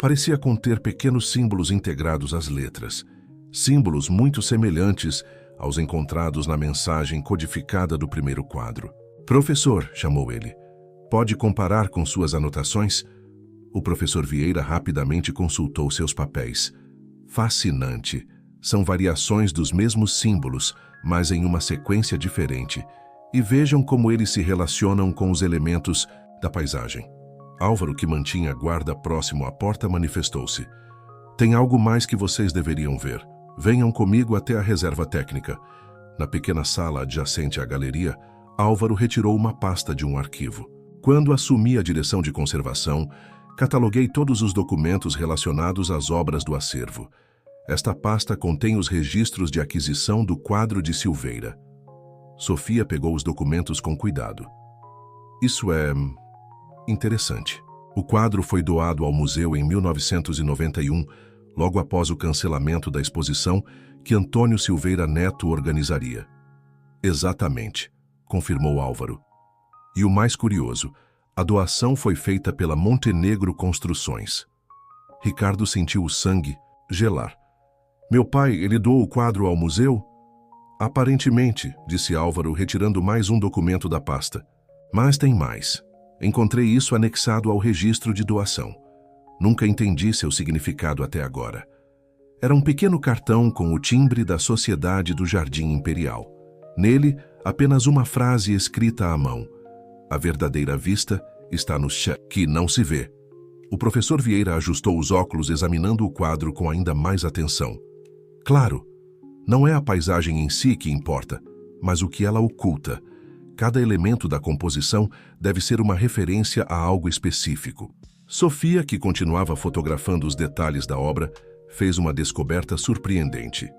parecia conter pequenos símbolos integrados às letras, símbolos muito semelhantes aos encontrados na mensagem codificada do primeiro quadro. Professor, chamou ele, pode comparar com suas anotações? O professor Vieira rapidamente consultou seus papéis. Fascinante. São variações dos mesmos símbolos, mas em uma sequência diferente. E vejam como eles se relacionam com os elementos da paisagem. Álvaro, que mantinha a guarda próximo à porta, manifestou-se. Tem algo mais que vocês deveriam ver. Venham comigo até a reserva técnica. Na pequena sala adjacente à galeria, Álvaro retirou uma pasta de um arquivo. Quando assumi a direção de conservação, cataloguei todos os documentos relacionados às obras do acervo. Esta pasta contém os registros de aquisição do quadro de Silveira. Sofia pegou os documentos com cuidado. Isso é interessante. O quadro foi doado ao museu em 1991, logo após o cancelamento da exposição que Antônio Silveira Neto organizaria. Exatamente, confirmou Álvaro. E o mais curioso, a doação foi feita pela Montenegro Construções. Ricardo sentiu o sangue gelar. Meu pai, ele doou o quadro ao museu? Aparentemente, disse Álvaro, retirando mais um documento da pasta. Mas tem mais. Encontrei isso anexado ao registro de doação. Nunca entendi seu significado até agora. Era um pequeno cartão com o timbre da Sociedade do Jardim Imperial. Nele, apenas uma frase escrita à mão. A verdadeira vista está no chão, que não se vê. O professor Vieira ajustou os óculos examinando o quadro com ainda mais atenção. Claro, não é a paisagem em si que importa, mas o que ela oculta. Cada elemento da composição deve ser uma referência a algo específico. Sofia, que continuava fotografando os detalhes da obra, fez uma descoberta surpreendente.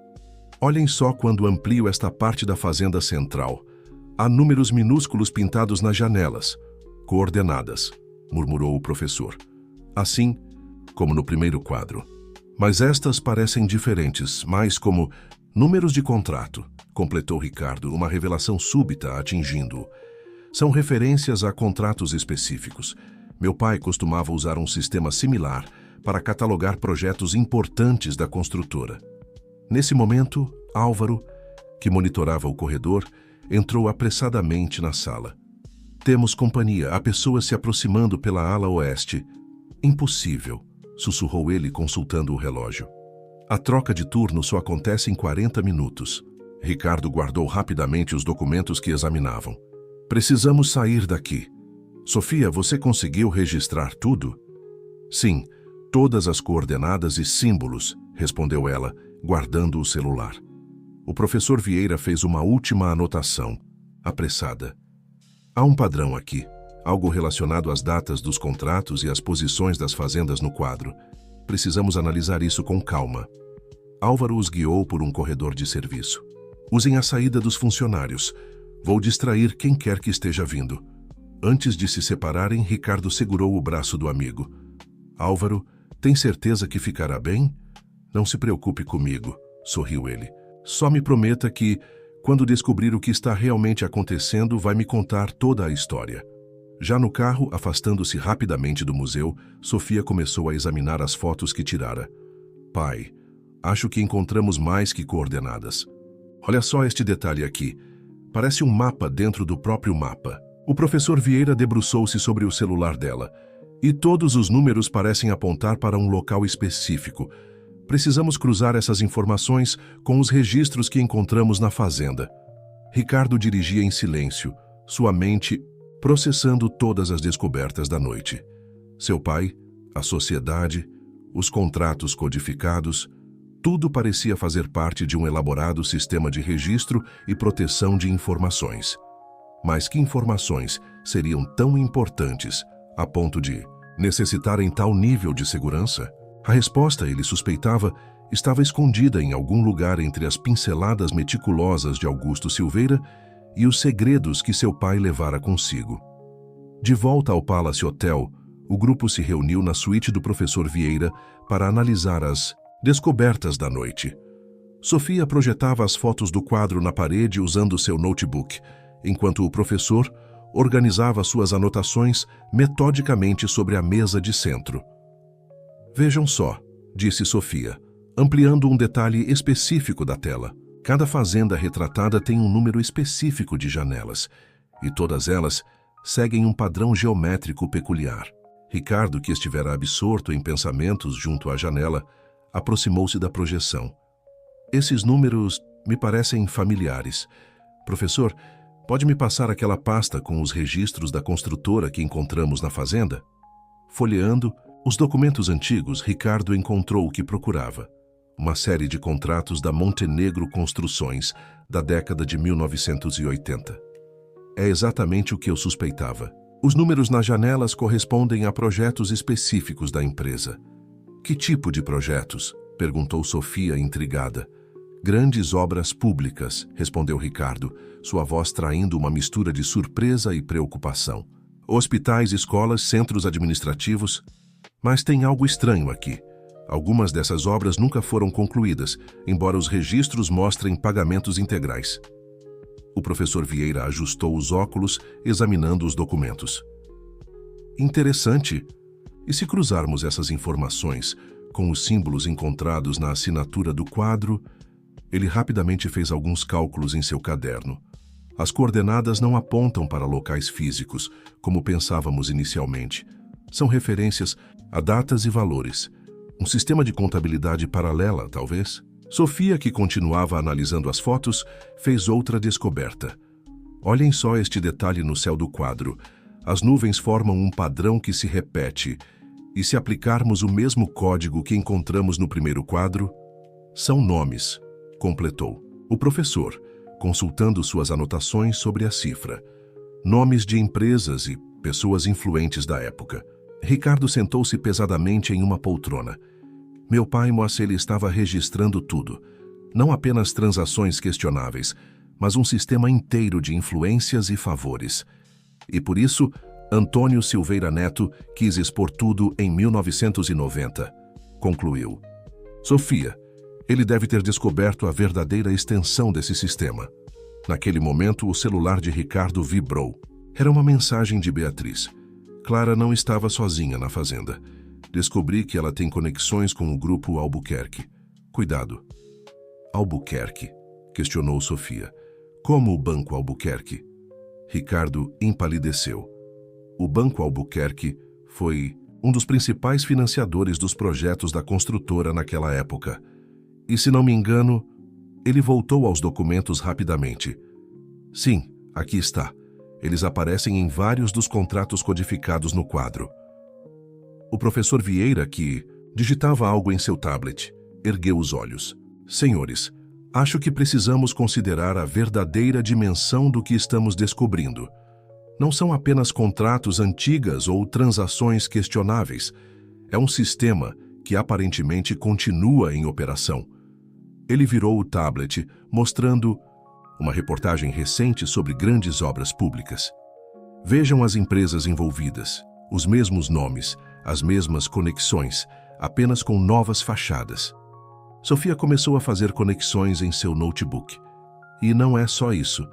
Olhem só quando amplio esta parte da fazenda central. Há números minúsculos pintados nas janelas. Coordenadas, murmurou o professor. Assim como no primeiro quadro. Mas estas parecem diferentes, mais como números de contrato, completou Ricardo, uma revelação súbita atingindo-o. São referências a contratos específicos. Meu pai costumava usar um sistema similar para catalogar projetos importantes da construtora. Nesse momento, Álvaro, que monitorava o corredor, entrou apressadamente na sala. Temos companhia, há pessoas se aproximando pela ala oeste. Impossível, sussurrou ele consultando o relógio. A troca de turno só acontece em 40 minutos. Ricardo guardou rapidamente os documentos que examinavam. Precisamos sair daqui. Sofia, você conseguiu registrar tudo? Sim, todas as coordenadas e símbolos, respondeu ela, guardando o celular. O professor Vieira fez uma última anotação, apressada. Há um padrão aqui, algo relacionado às datas dos contratos e às posições das fazendas no quadro. Precisamos analisar isso com calma. Álvaro os guiou por um corredor de serviço. Usem a saída dos funcionários. Vou distrair quem quer que esteja vindo. Antes de se separarem, Ricardo segurou o braço do amigo. Álvaro, tem certeza que ficará bem? Não se preocupe comigo, sorriu ele. Só me prometa que, quando descobrir o que está realmente acontecendo, vai me contar toda a história. Já no carro, afastando-se rapidamente do museu, Sofia começou a examinar as fotos que tirara. Pai, acho que encontramos mais que coordenadas. Olha só este detalhe aqui. Parece um mapa dentro do próprio mapa. O professor Vieira debruçou-se sobre o celular dela. E todos os números parecem apontar para um local específico. Precisamos cruzar essas informações com os registros que encontramos na fazenda. Ricardo dirigia em silêncio, sua mente processando todas as descobertas da noite. Seu pai, a sociedade, os contratos codificados, tudo parecia fazer parte de um elaborado sistema de registro e proteção de informações. Mas que informações seriam tão importantes a ponto de necessitarem tal nível de segurança? A resposta, ele suspeitava, estava escondida em algum lugar entre as pinceladas meticulosas de Augusto Silveira e os segredos que seu pai levara consigo. De volta ao Palace Hotel, o grupo se reuniu na suíte do professor Vieira para analisar as descobertas da noite. Sofia projetava as fotos do quadro na parede usando seu notebook, enquanto o professor organizava suas anotações metodicamente sobre a mesa de centro. Vejam só, disse Sofia, ampliando um detalhe específico da tela. Cada fazenda retratada tem um número específico de janelas, e todas elas seguem um padrão geométrico peculiar. Ricardo, que estivera absorto em pensamentos junto à janela, aproximou-se da projeção. Esses números me parecem familiares. Professor, pode me passar aquela pasta com os registros da construtora que encontramos na fazenda? Folheando os documentos antigos, Ricardo encontrou o que procurava. Uma série de contratos da Montenegro Construções, da década de 1980. É exatamente o que eu suspeitava. Os números nas janelas correspondem a projetos específicos da empresa. Que tipo de projetos? Perguntou Sofia, intrigada. Grandes obras públicas, respondeu Ricardo, sua voz traindo uma mistura de surpresa e preocupação. Hospitais, escolas, centros administrativos. Mas tem algo estranho aqui. Algumas dessas obras nunca foram concluídas, embora os registros mostrem pagamentos integrais. O professor Vieira ajustou os óculos, examinando os documentos. Interessante. E se cruzarmos essas informações com os símbolos encontrados na assinatura do quadro? Ele rapidamente fez alguns cálculos em seu caderno. As coordenadas não apontam para locais físicos, como pensávamos inicialmente. São referências a datas e valores. Um sistema de contabilidade paralela, talvez? Sofia, que continuava analisando as fotos, fez outra descoberta. Olhem só este detalhe no céu do quadro. As nuvens formam um padrão que se repete. E se aplicarmos o mesmo código que encontramos no primeiro quadro, são nomes, completou o professor, consultando suas anotações sobre a cifra. Nomes de empresas e pessoas influentes da época. Ricardo sentou-se pesadamente em uma poltrona. Meu pai Moacir estava registrando tudo, não apenas transações questionáveis, mas um sistema inteiro de influências e favores. E por isso, Antônio Silveira Neto quis expor tudo em 1990. Concluiu: Sofia, ele deve ter descoberto a verdadeira extensão desse sistema. Naquele momento, o celular de Ricardo vibrou. Era uma mensagem de Beatriz. Clara não estava sozinha na fazenda. Descobri que ela tem conexões com o grupo Albuquerque. Cuidado. Albuquerque? Questionou Sofia. Como o Banco Albuquerque? Ricardo empalideceu. O Banco Albuquerque foi um dos principais financiadores dos projetos da construtora naquela época. E se não me engano, ele voltou aos documentos rapidamente. Sim, aqui está. Eles aparecem em vários dos contratos codificados no quadro. O professor Vieira, que digitava algo em seu tablet, ergueu os olhos. Senhores, acho que precisamos considerar a verdadeira dimensão do que estamos descobrindo. Não são apenas contratos antigas ou transações questionáveis. É um sistema que aparentemente continua em operação. Ele virou o tablet, mostrando uma reportagem recente sobre grandes obras públicas. Vejam as empresas envolvidas, os mesmos nomes, as mesmas conexões, apenas com novas fachadas. Sofia começou a fazer conexões em seu notebook. E não é só isso.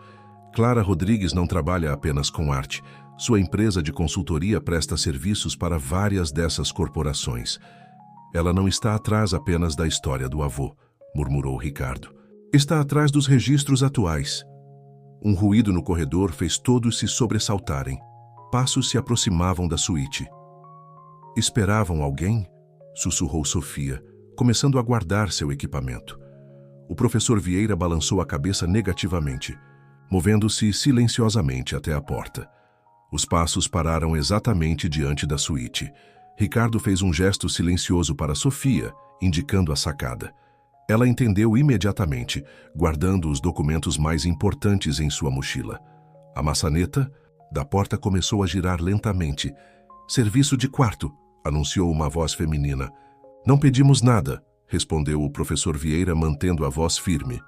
Clara Rodrigues não trabalha apenas com arte. Sua empresa de consultoria presta serviços para várias dessas corporações. Ela não está atrás apenas da história do avô, murmurou Ricardo. Está atrás dos registros atuais. Um ruído no corredor fez todos se sobressaltarem. Passos se aproximavam da suíte. Esperavam alguém? Sussurrou Sofia, começando a guardar seu equipamento. O professor Vieira balançou a cabeça negativamente, movendo-se silenciosamente até a porta. Os passos pararam exatamente diante da suíte. Ricardo fez um gesto silencioso para Sofia, indicando a sacada. Ela entendeu imediatamente, guardando os documentos mais importantes em sua mochila. A maçaneta da porta começou a girar lentamente. Serviço de quarto, anunciou uma voz feminina. Não pedimos nada, respondeu o professor Vieira, mantendo a voz firme.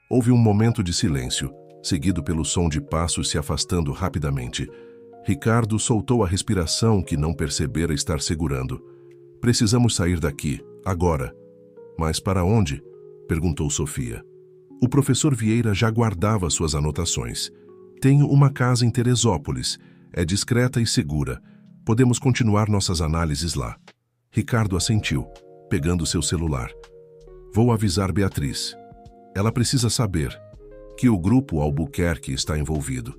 Houve um momento de silêncio, seguido pelo som de passos se afastando rapidamente. Ricardo soltou a respiração que não percebera estar segurando. Precisamos sair daqui, agora. Mas para onde? Perguntou Sofia. O professor Vieira já guardava suas anotações. Tenho uma casa em Teresópolis. É discreta e segura. Podemos continuar nossas análises lá. Ricardo assentiu, pegando seu celular. Vou avisar Beatriz. Ela precisa saber que o grupo Albuquerque está envolvido.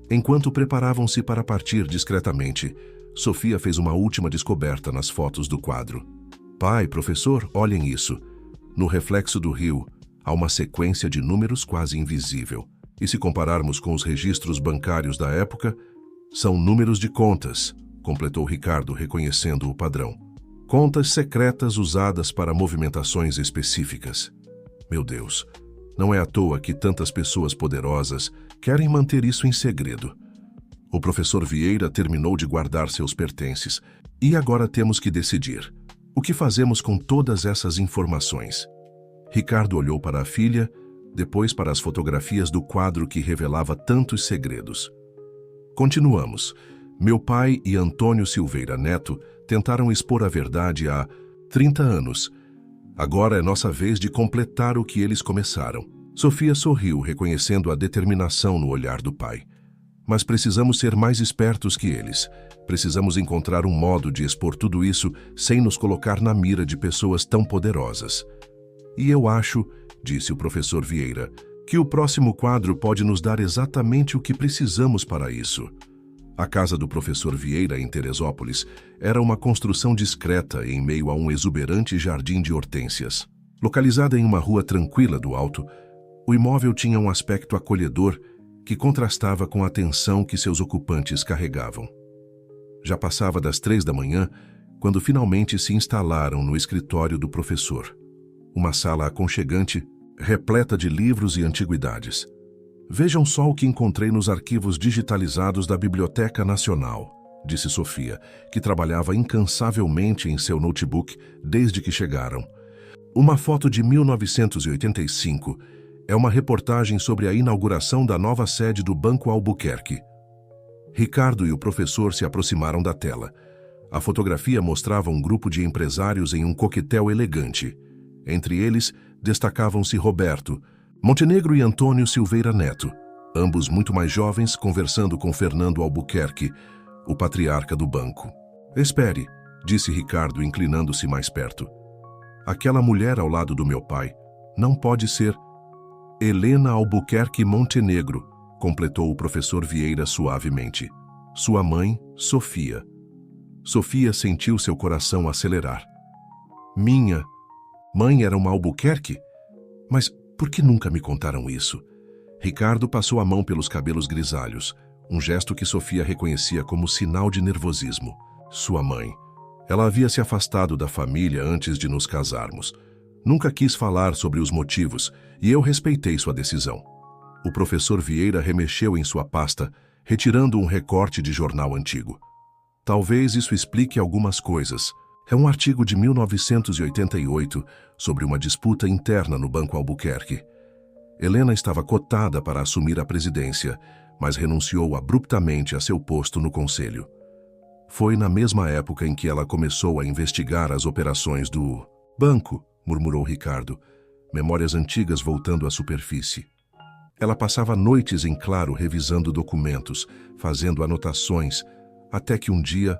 Enquanto preparavam-se para partir discretamente, Sofia fez uma última descoberta nas fotos do quadro. Pai, professor, olhem isso. No reflexo do rio, há uma sequência de números quase invisível. E se compararmos com os registros bancários da época, são números de contas, completou Ricardo, reconhecendo o padrão. Contas secretas usadas para movimentações específicas. Meu Deus, não é à toa que tantas pessoas poderosas querem manter isso em segredo. O professor Vieira terminou de guardar seus pertences. E agora temos que decidir. O que fazemos com todas essas informações? Ricardo olhou para a filha, depois para as fotografias do quadro que revelava tantos segredos. Continuamos. Meu pai e Antônio Silveira Neto tentaram expor a verdade há 30 anos. Agora é nossa vez de completar o que eles começaram. Sofia sorriu, reconhecendo a determinação no olhar do pai. Mas precisamos ser mais espertos que eles. Precisamos encontrar um modo de expor tudo isso sem nos colocar na mira de pessoas tão poderosas. E eu acho, disse o professor Vieira, que o próximo quadro pode nos dar exatamente o que precisamos para isso. A casa do professor Vieira, em Teresópolis, era uma construção discreta em meio a um exuberante jardim de hortênsias. Localizada em uma rua tranquila do alto, o imóvel tinha um aspecto acolhedor que contrastava com a tensão que seus ocupantes carregavam. Já passava das 3 da manhã, quando finalmente se instalaram no escritório do professor. Uma sala aconchegante, repleta de livros e antiguidades. Vejam só o que encontrei nos arquivos digitalizados da Biblioteca Nacional, disse Sofia, que trabalhava incansavelmente em seu notebook desde que chegaram. Uma foto de 1985 é uma reportagem sobre a inauguração da nova sede do Banco Albuquerque. Ricardo e o professor se aproximaram da tela. A fotografia mostrava um grupo de empresários em um coquetel elegante. Entre eles, destacavam-se Roberto Montenegro e Antônio Silveira Neto, ambos muito mais jovens, conversando com Fernando Albuquerque, o patriarca do banco. "Espere", disse Ricardo, inclinando-se mais perto. "Aquela mulher ao lado do meu pai não pode ser Helena Albuquerque Montenegro", completou o professor Vieira suavemente. "Sua mãe, Sofia." Sofia sentiu seu coração acelerar. "Minha mãe era uma Albuquerque? Mas por que nunca me contaram isso?" Ricardo passou a mão pelos cabelos grisalhos, um gesto que Sofia reconhecia como sinal de nervosismo. "Sua mãe. Ela havia se afastado da família antes de nos casarmos. Nunca quis falar sobre os motivos e eu respeitei sua decisão." O professor Vieira remexeu em sua pasta, retirando um recorte de jornal antigo. "Talvez isso explique algumas coisas. É um artigo de 1988 sobre uma disputa interna no Banco Albuquerque. Helena estava cotada para assumir a presidência, mas renunciou abruptamente a seu posto no conselho. Foi na mesma época em que ela começou a investigar as operações do banco", murmurou Ricardo, memórias antigas voltando à superfície. "Ela passava noites em claro revisando documentos, fazendo anotações, até que um dia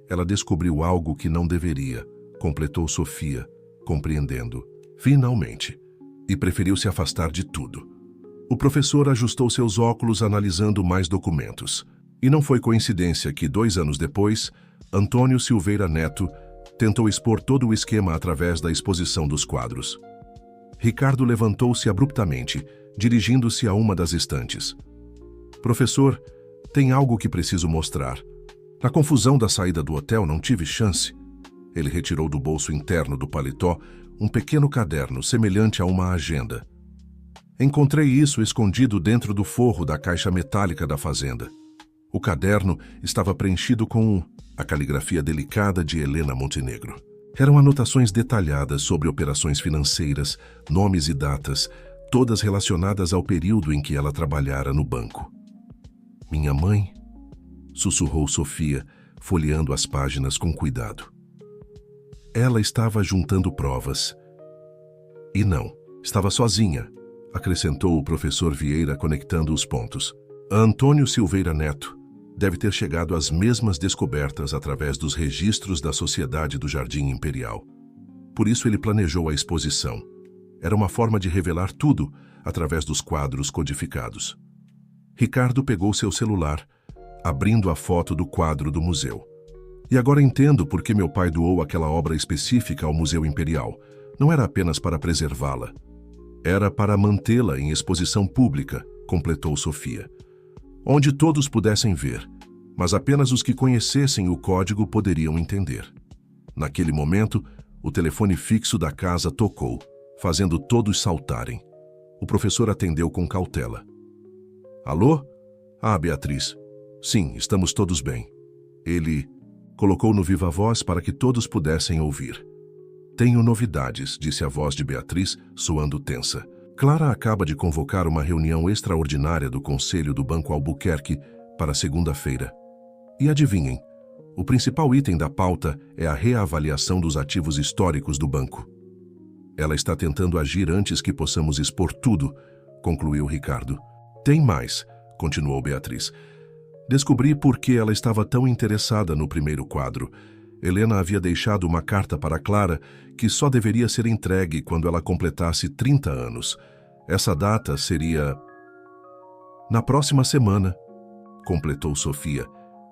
ela descobriu algo que não deveria", completou Sofia, compreendendo. "Finalmente. E preferiu se afastar de tudo." O professor ajustou seus óculos analisando mais documentos. E não foi coincidência que, 2 anos depois, Antônio Silveira Neto tentou expor todo o esquema através da exposição dos quadros. Ricardo levantou-se abruptamente, dirigindo-se a uma das estantes. "Professor, tem algo que preciso mostrar. Na confusão da saída do hotel não tive chance." Ele retirou do bolso interno do paletó um pequeno caderno semelhante a uma agenda. "Encontrei isso escondido dentro do forro da caixa metálica da fazenda." O caderno estava preenchido com a caligrafia delicada de Helena Montenegro. Eram anotações detalhadas sobre operações financeiras, nomes e datas, todas relacionadas ao período em que ela trabalhara no banco. "Minha mãe?", sussurrou Sofia, folheando as páginas com cuidado. Ela estava juntando provas. "E não, estava sozinha", acrescentou o professor Vieira, conectando os pontos. "Antônio Silveira Neto deve ter chegado às mesmas descobertas através dos registros da Sociedade do Jardim Imperial. Por isso ele planejou a exposição. Era uma forma de revelar tudo através dos quadros codificados." Ricardo pegou seu celular, abrindo a foto do quadro do museu. "E agora entendo por que meu pai doou aquela obra específica ao Museu Imperial. Não era apenas para preservá-la. Era para mantê-la em exposição pública", completou Sofia. "Onde todos pudessem ver, mas apenas os que conhecessem o código poderiam entender." Naquele momento, o telefone fixo da casa tocou, fazendo todos saltarem. O professor atendeu com cautela. "Alô? Ah, Beatriz. Sim, estamos todos bem." Ele colocou no viva-voz para que todos pudessem ouvir. "Tenho novidades", disse a voz de Beatriz, soando tensa. "Clara acaba de convocar uma reunião extraordinária do Conselho do Banco Albuquerque para segunda-feira. E adivinhem, o principal item da pauta é a reavaliação dos ativos históricos do banco. Ela está tentando agir antes que possamos expor tudo", concluiu Ricardo. "Tem mais", continuou Beatriz. "Descobri por que ela estava tão interessada no primeiro quadro. Helena havia deixado uma carta para Clara que só deveria ser entregue quando ela completasse 30 anos. Essa data seria na próxima semana", completou Sofia,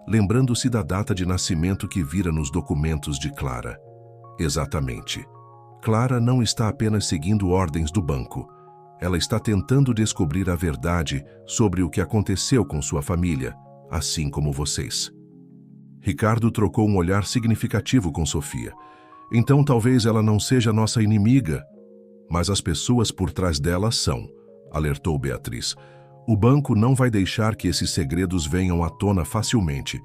lembrando-se da data de nascimento que vira nos documentos de Clara. "Exatamente. Clara não está apenas seguindo ordens do banco. Ela está tentando descobrir a verdade sobre o que aconteceu com sua família, assim como vocês." Ricardo trocou um olhar significativo com Sofia. "Então talvez ela não seja nossa inimiga, mas as pessoas por trás dela são", alertou Beatriz. O banco não vai deixar que esses segredos venham à tona facilmente.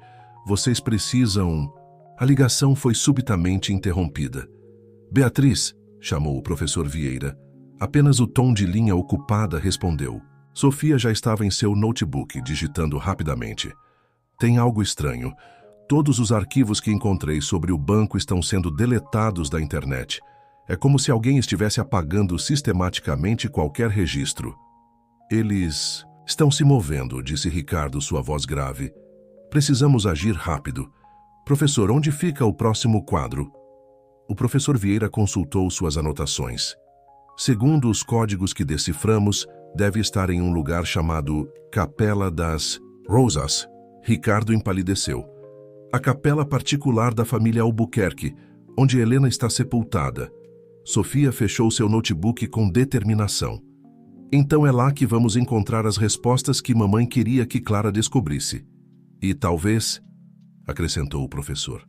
Vocês precisam... A ligação foi subitamente interrompida. Beatriz, chamou o professor Vieira. Apenas o tom de linha ocupada respondeu. Sofia já estava em seu notebook, digitando rapidamente. Tem algo estranho. Todos os arquivos que encontrei sobre o banco estão sendo deletados da internet. É como se alguém estivesse apagando sistematicamente qualquer registro. Eles estão se movendo, disse Ricardo, sua voz grave. Precisamos agir rápido. Professor, onde fica o próximo quadro? O professor Vieira consultou suas anotações. Segundo os códigos que deciframos, deve estar em um lugar chamado Capela das Rosas. Ricardo empalideceu. A capela particular da família Albuquerque, onde Helena está sepultada. Sofia fechou seu notebook com determinação. Então é lá que vamos encontrar as respostas que mamãe queria que Clara descobrisse. E talvez, acrescentou o professor,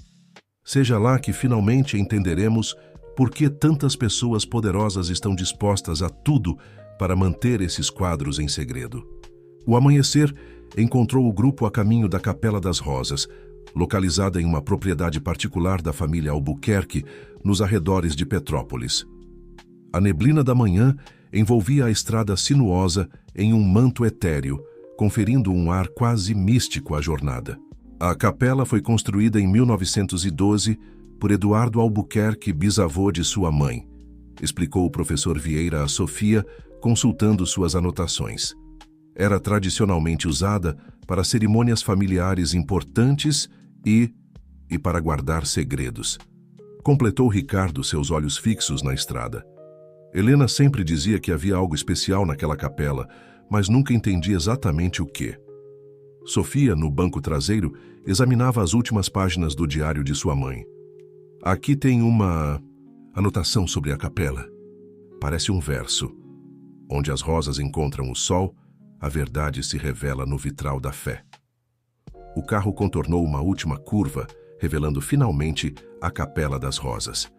seja lá que finalmente entenderemos por que tantas pessoas poderosas estão dispostas a tudo para manter esses quadros em segredo. O amanhecer encontrou o grupo a caminho da Capela das Rosas, localizada em uma propriedade particular da família Albuquerque, nos arredores de Petrópolis. A neblina da manhã envolvia a estrada sinuosa em um manto etéreo, conferindo um ar quase místico à jornada. A capela foi construída em 1912 por Eduardo Albuquerque, bisavô de sua mãe, explicou o professor Vieira a Sofia, consultando suas anotações. Era tradicionalmente usada para cerimônias familiares importantes e para guardar segredos. Completou Ricardo, seus olhos fixos na estrada. Helena sempre dizia que havia algo especial naquela capela, mas nunca entendia exatamente o que. Sofia, no banco traseiro, examinava as últimas páginas do diário de sua mãe. Aqui tem uma anotação sobre a capela. Parece um verso. Onde as rosas encontram o sol, a verdade se revela no vitral da fé. O carro contornou uma última curva, revelando finalmente a Capela das Rosas.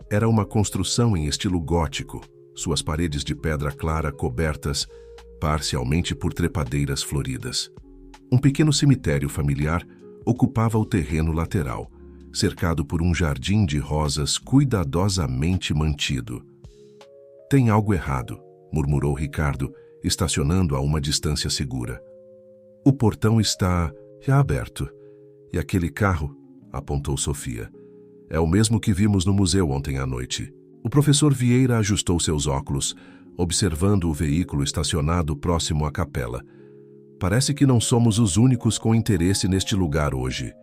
Era uma construção em estilo gótico, suas paredes de pedra clara cobertas parcialmente por trepadeiras floridas. Um pequeno cemitério familiar ocupava o terreno lateral, cercado por um jardim de rosas cuidadosamente mantido. Tem algo errado, murmurou Ricardo, estacionando a uma distância segura. O portão está já aberto. E aquele carro, apontou Sofia, é o mesmo que vimos no museu ontem à noite. O professor Vieira ajustou seus óculos, observando o veículo estacionado próximo à capela. Parece que não somos os únicos com interesse neste lugar hoje.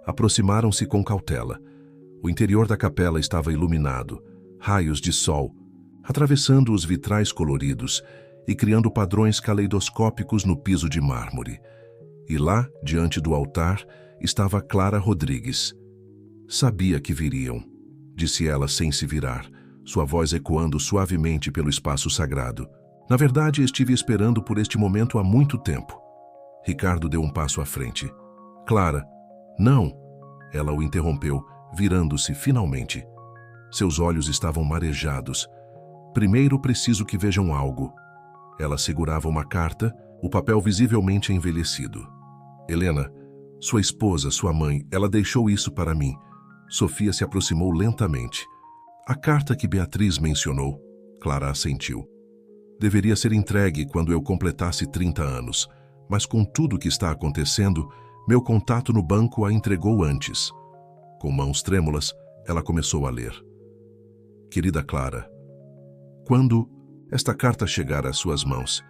Aproximaram-se com cautela. O interior da capela estava iluminado, raios de sol, atravessando os vitrais coloridos e criando padrões caleidoscópicos no piso de mármore. E lá, diante do altar, estava Clara Rodrigues. Sabia que viriam, disse ela sem se virar, sua voz ecoando suavemente pelo espaço sagrado. Na verdade, estive esperando por este momento há muito tempo. Ricardo deu um passo à frente. Clara, não! Ela o interrompeu, virando-se finalmente. Seus olhos estavam marejados. Primeiro preciso que vejam algo. Ela segurava uma carta, o papel visivelmente envelhecido. Helena, sua esposa, sua mãe, ela deixou isso para mim. Sofia se aproximou lentamente. A carta que Beatriz mencionou. Clara assentiu. Deveria ser entregue quando eu completasse 30 anos, mas com tudo o que está acontecendo, meu contato no banco a entregou antes. Com mãos trêmulas, ela começou a ler. Querida Clara, quando esta carta chegar às suas mãos,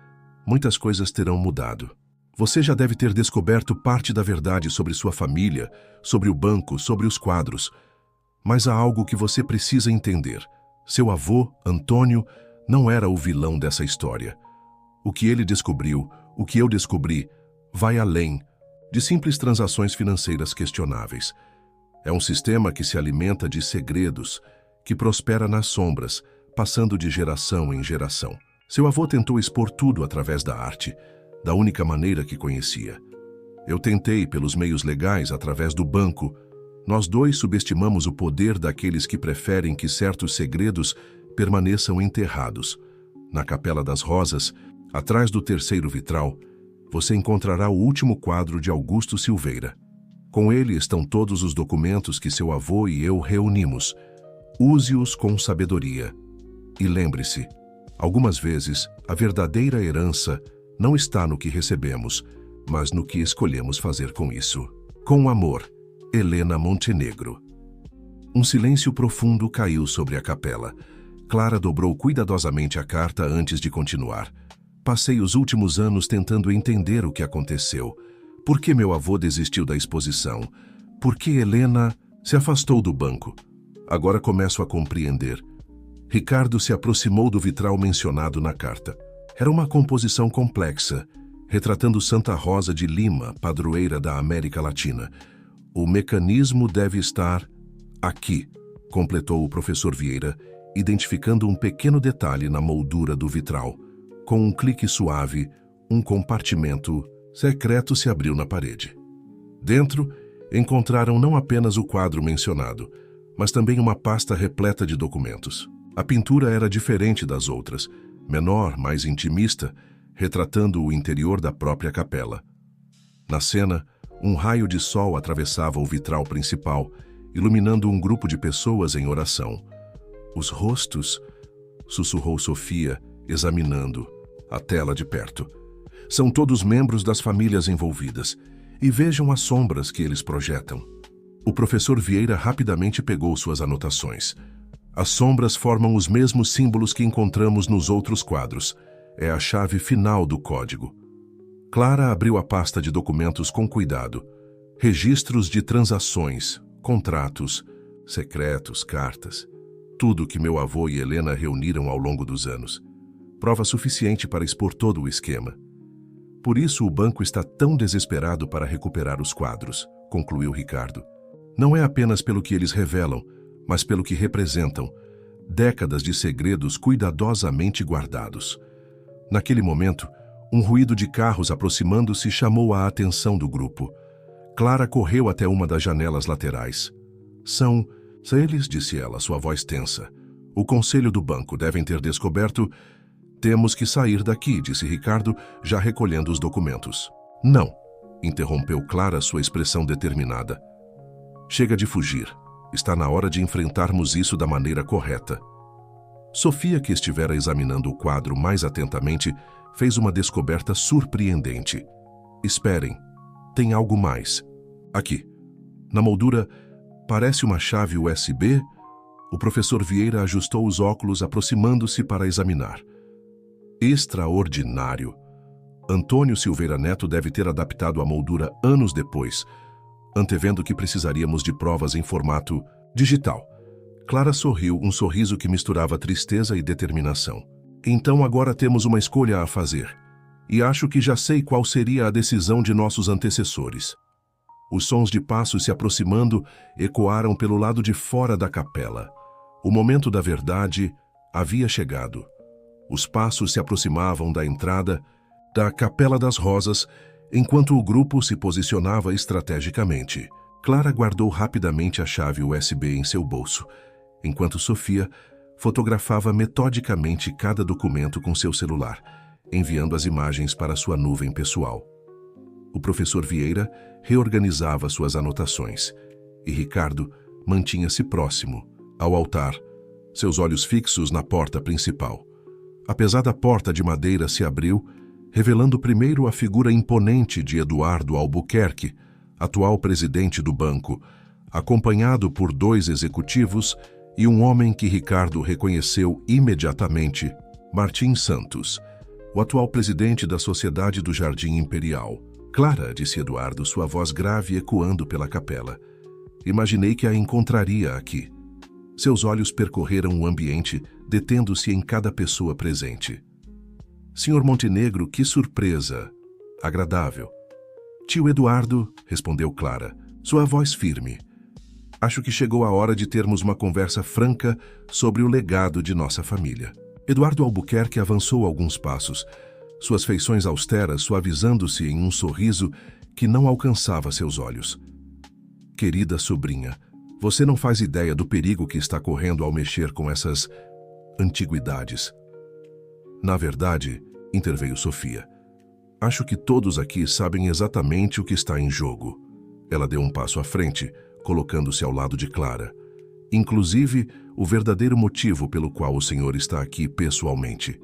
muitas coisas terão mudado. Você já deve ter descoberto parte da verdade sobre sua família, sobre o banco, sobre os quadros. Mas há algo que você precisa entender. Seu avô, Antônio, não era o vilão dessa história. O que ele descobriu, o que eu descobri, vai além de simples transações financeiras questionáveis. É um sistema que se alimenta de segredos, que prospera nas sombras, passando de geração em geração. Seu avô tentou expor tudo através da arte, da única maneira que conhecia. Eu tentei pelos meios legais, através do banco. Nós dois subestimamos o poder daqueles que preferem que certos segredos permaneçam enterrados. Na Capela das Rosas, Atrás do terceiro vitral, você encontrará o último quadro de Augusto Silveira. Com ele estão todos os documentos que seu avô e eu reunimos. Use-os com sabedoria. E lembre-se, algumas vezes, a verdadeira herança não está no que recebemos, mas no que escolhemos fazer com isso. Com amor, Helena Montenegro. Um silêncio profundo caiu sobre a capela. Clara dobrou cuidadosamente a carta antes de continuar. Passei os últimos anos tentando entender o que aconteceu. Por que meu avô desistiu da exposição? Por que Helena se afastou do banco? Agora começo a compreender. Ricardo se aproximou do vitral mencionado na carta. Era uma composição complexa, retratando Santa Rosa de Lima, padroeira da América Latina. O mecanismo deve estar aqui, completou o professor Vieira, identificando um pequeno detalhe na moldura do vitral. Com um clique suave, um compartimento secreto se abriu na parede. Dentro, encontraram não apenas o quadro mencionado, mas também uma pasta repleta de documentos. A pintura era diferente das outras, menor, mais intimista, retratando o interior da própria capela. Na cena, um raio de sol atravessava o vitral principal, iluminando um grupo de pessoas em oração. Os rostos, sussurrou Sofia, examinando a tela de perto. São todos membros das famílias envolvidas, e vejam as sombras que eles projetam. O professor Vieira rapidamente pegou suas anotações. As sombras formam os mesmos símbolos que encontramos nos outros quadros. É a chave final do código. Clara abriu a pasta de documentos com cuidado. Registros de transações, contratos, secretos, cartas. Tudo que meu avô e Helena reuniram ao longo dos anos. Prova suficiente para expor todo o esquema. Por isso o banco está tão desesperado para recuperar os quadros, concluiu Ricardo. Não é apenas pelo que eles revelam, mas pelo que representam. Décadas de segredos cuidadosamente guardados. Naquele momento, um ruído de carros aproximando-se chamou a atenção do grupo. Clara correu até uma das janelas laterais. São eles, disse ela, sua voz tensa. O conselho do banco devem ter descoberto... Temos que sair daqui, disse Ricardo, já recolhendo os documentos. Não, interrompeu Clara sua expressão determinada. Chega de fugir. Está na hora de enfrentarmos isso da maneira correta. Sofia, que estivera examinando o quadro mais atentamente, fez uma descoberta surpreendente. Esperem, tem algo mais. Aqui. Na moldura, parece uma chave USB. O professor Vieira ajustou os óculos, aproximando-se para examinar. Extraordinário. Antônio Silveira Neto deve ter adaptado a moldura anos depois, antevendo que precisaríamos de provas em formato digital. Clara sorriu, um sorriso que misturava tristeza e determinação. Então agora temos uma escolha a fazer. E acho que já sei qual seria a decisão de nossos antecessores. Os sons de passos se aproximando ecoaram pelo lado de fora da capela. O momento da verdade havia chegado. Os passos se aproximavam da entrada da Capela das Rosas, enquanto o grupo se posicionava estrategicamente. Clara guardou rapidamente a chave USB em seu bolso, enquanto Sofia fotografava metodicamente cada documento com seu celular, enviando as imagens para sua nuvem pessoal. O professor Vieira reorganizava suas anotações, e Ricardo mantinha-se próximo, ao altar, seus olhos fixos na porta principal. A pesada porta de madeira se abriu, revelando primeiro a figura imponente de Eduardo Albuquerque, atual presidente do banco, acompanhado por 2 executivos e um homem que Ricardo reconheceu imediatamente, Martim Santos, o atual presidente da Sociedade do Jardim Imperial. Clara, disse Eduardo, sua voz grave ecoando pela capela. Imaginei que a encontraria aqui. Seus olhos percorreram o ambiente, detendo-se em cada pessoa presente. Senhor Montenegro, que surpresa! Agradável. Tio Eduardo, respondeu Clara, sua voz firme. Acho que chegou a hora de termos uma conversa franca sobre o legado de nossa família. Eduardo Albuquerque avançou alguns passos, suas feições austeras suavizando-se em um sorriso que não alcançava seus olhos. Querida sobrinha, você não faz ideia do perigo que está correndo ao mexer com essas antiguidades. Na verdade, interveio Sofia. Acho que todos aqui sabem exatamente o que está em jogo. Ela deu um passo à frente, colocando-se ao lado de Clara. Inclusive, o verdadeiro motivo pelo qual o senhor está aqui pessoalmente.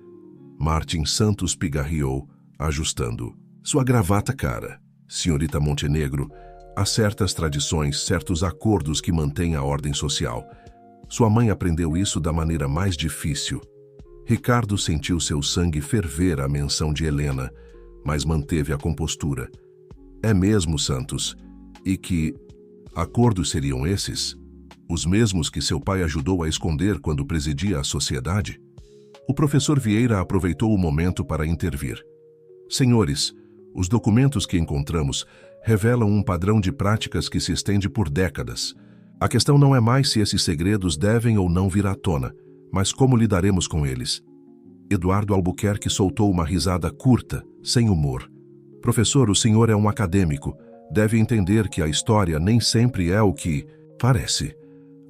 Martin Santos pigarreou, ajustando sua gravata cara. Senhorita Montenegro, há certas tradições, certos acordos que mantêm a ordem social. Sua mãe aprendeu isso da maneira mais difícil. Ricardo sentiu seu sangue ferver à menção de Helena, mas manteve a compostura. É mesmo, Santos? E que acordos seriam esses? Os mesmos que seu pai ajudou a esconder quando presidia a sociedade? O professor Vieira aproveitou o momento para intervir. Senhores, os documentos que encontramos revelam um padrão de práticas que se estende por décadas. A questão não é mais se esses segredos devem ou não vir à tona, mas como lidaremos com eles. Eduardo Albuquerque soltou uma risada curta, sem humor. Professor, o senhor é um acadêmico. Deve entender que a história nem sempre é o que parece.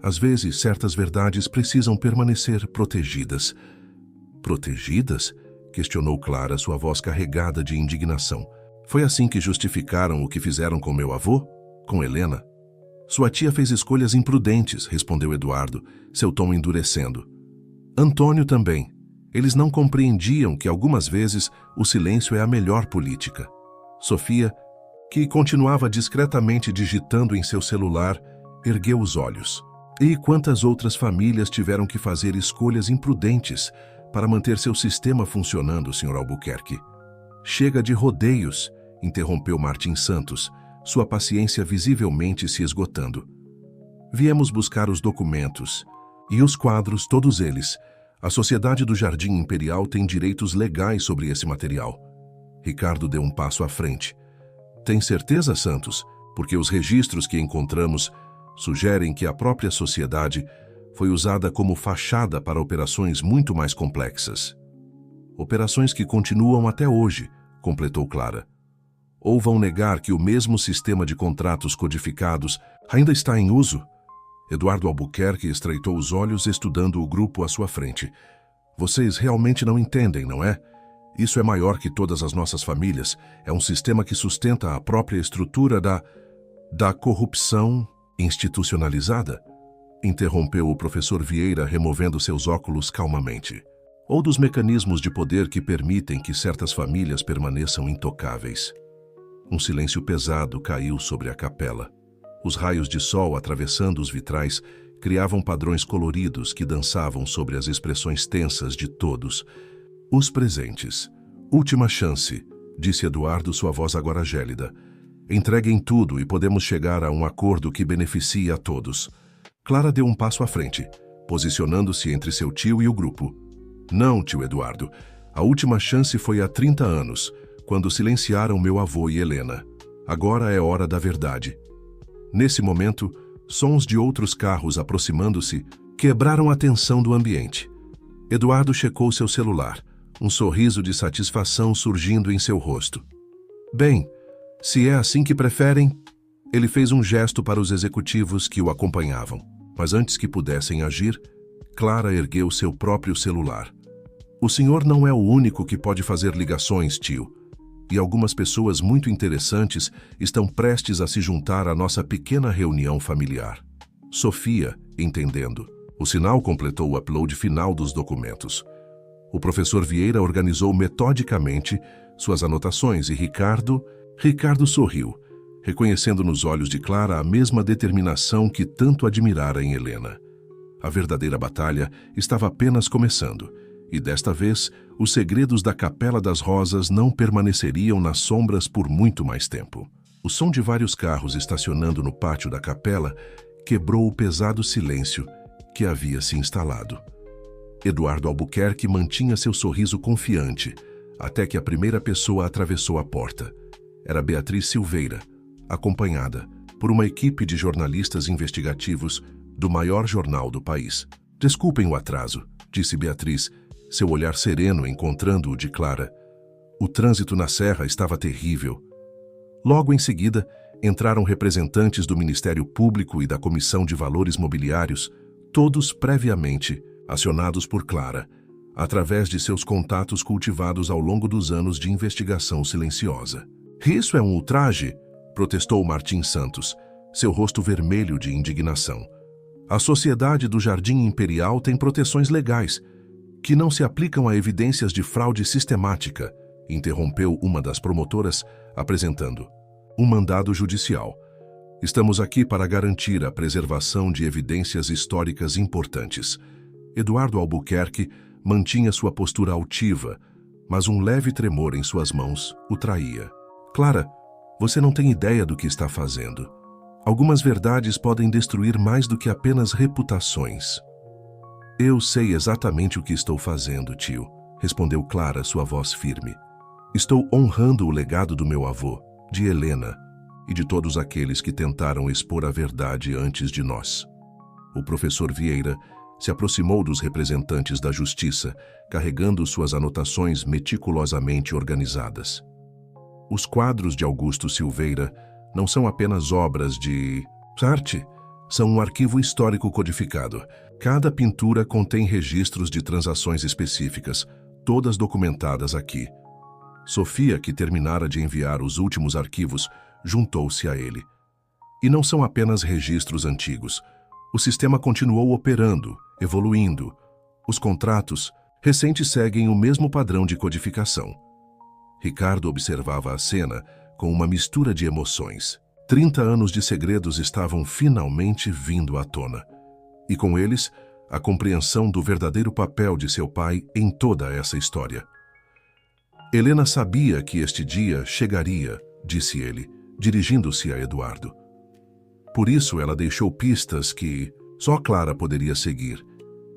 Às vezes, certas verdades precisam permanecer protegidas. Protegidas? Questionou Clara, sua voz carregada de indignação. Foi assim que justificaram o que fizeram com meu avô? Com Helena? Sua tia fez escolhas imprudentes, respondeu Eduardo, seu tom endurecendo. Antônio também. Eles não compreendiam que algumas vezes o silêncio é a melhor política. Sofia, que continuava discretamente digitando em seu celular, ergueu os olhos. E quantas outras famílias tiveram que fazer escolhas imprudentes para manter seu sistema funcionando, Sr. Albuquerque? Chega de rodeios, interrompeu Martin Santos, sua paciência visivelmente se esgotando. Viemos buscar os documentos. E os quadros, todos eles. A Sociedade do Jardim Imperial tem direitos legais sobre esse material. Ricardo deu um passo à frente. Tem certeza, Santos? Porque os registros que encontramos sugerem que a própria sociedade foi usada como fachada para operações muito mais complexas. Operações que continuam até hoje, completou Clara. Ou vão negar que o mesmo sistema de contratos codificados ainda está em uso? Eduardo Albuquerque estreitou os olhos estudando o grupo à sua frente. Vocês realmente não entendem, não é? Isso é maior que todas as nossas famílias. É um sistema que sustenta a própria estrutura da corrupção institucionalizada? Interrompeu o professor Vieira, removendo seus óculos calmamente. Ou dos mecanismos de poder que permitem que certas famílias permaneçam intocáveis. Um silêncio pesado caiu sobre a capela. Os raios de sol atravessando os vitrais criavam padrões coloridos que dançavam sobre as expressões tensas de todos. Os presentes. Última chance, disse Eduardo, sua voz agora gélida. Entreguem tudo e podemos chegar a um acordo que beneficie a todos. Clara deu um passo à frente, posicionando-se entre seu tio e o grupo. Não, tio Eduardo. A última chance foi há 30 anos, quando silenciaram meu avô e Helena. Agora é hora da verdade. Nesse momento, sons de outros carros aproximando-se quebraram a tensão do ambiente. Eduardo checou seu celular, um sorriso de satisfação surgindo em seu rosto. Bem, se é assim que preferem, ele fez um gesto para os executivos que o acompanhavam. Mas antes que pudessem agir, Clara ergueu seu próprio celular. O senhor não é o único que pode fazer ligações, tio. E algumas pessoas muito interessantes estão prestes a se juntar à nossa pequena reunião familiar. Sofia, entendendo. O sinal completou o upload final dos documentos. O professor Vieira organizou metodicamente suas anotações e Ricardo sorriu, reconhecendo nos olhos de Clara a mesma determinação que tanto admirara em Helena. A verdadeira batalha estava apenas começando. E desta vez, os segredos da Capela das Rosas não permaneceriam nas sombras por muito mais tempo. O som de vários carros estacionando no pátio da capela quebrou o pesado silêncio que havia se instalado. Eduardo Albuquerque mantinha seu sorriso confiante, até que a primeira pessoa atravessou a porta. Era Beatriz Silveira, acompanhada por uma equipe de jornalistas investigativos do maior jornal do país. Desculpem o atraso, disse Beatriz, seu olhar sereno encontrando o de Clara. O trânsito na serra estava terrível. Logo em seguida, entraram representantes do Ministério Público e da Comissão de Valores Mobiliários, todos previamente acionados por Clara. através de seus contatos cultivados ao longo dos anos de investigação silenciosa. Isso é um ultraje, protestou Martim Santos, seu rosto vermelho de indignação. A Sociedade do Jardim Imperial tem proteções legais, que não se aplicam a evidências de fraude sistemática, interrompeu uma das promotoras, apresentando um mandado judicial. Estamos aqui para garantir a preservação de evidências históricas importantes. Eduardo Albuquerque mantinha sua postura altiva, mas um leve tremor em suas mãos o traía. Clara, você não tem ideia do que está fazendo. Algumas verdades podem destruir mais do que apenas reputações. Eu sei exatamente o que estou fazendo, tio, respondeu Clara, sua voz firme. Estou honrando o legado do meu avô, de Helena, e de todos aqueles que tentaram expor a verdade antes de nós. O professor Vieira se aproximou dos representantes da justiça, carregando suas anotações meticulosamente organizadas. Os quadros de Augusto Silveira não são apenas obras de arte, são um arquivo histórico codificado. Cada pintura contém registros de transações específicas, todas documentadas aqui. Sofia, que terminara de enviar os últimos arquivos, juntou-se a ele. E não são apenas registros antigos. O sistema continuou operando, evoluindo. Os contratos recentes seguem o mesmo padrão de codificação. Ricardo observava a cena com uma mistura de emoções. 30 anos de segredos estavam finalmente vindo à tona. E com eles, a compreensão do verdadeiro papel de seu pai em toda essa história. Helena sabia que este dia chegaria, disse ele, dirigindo-se a Eduardo. Por isso ela deixou pistas que só Clara poderia seguir.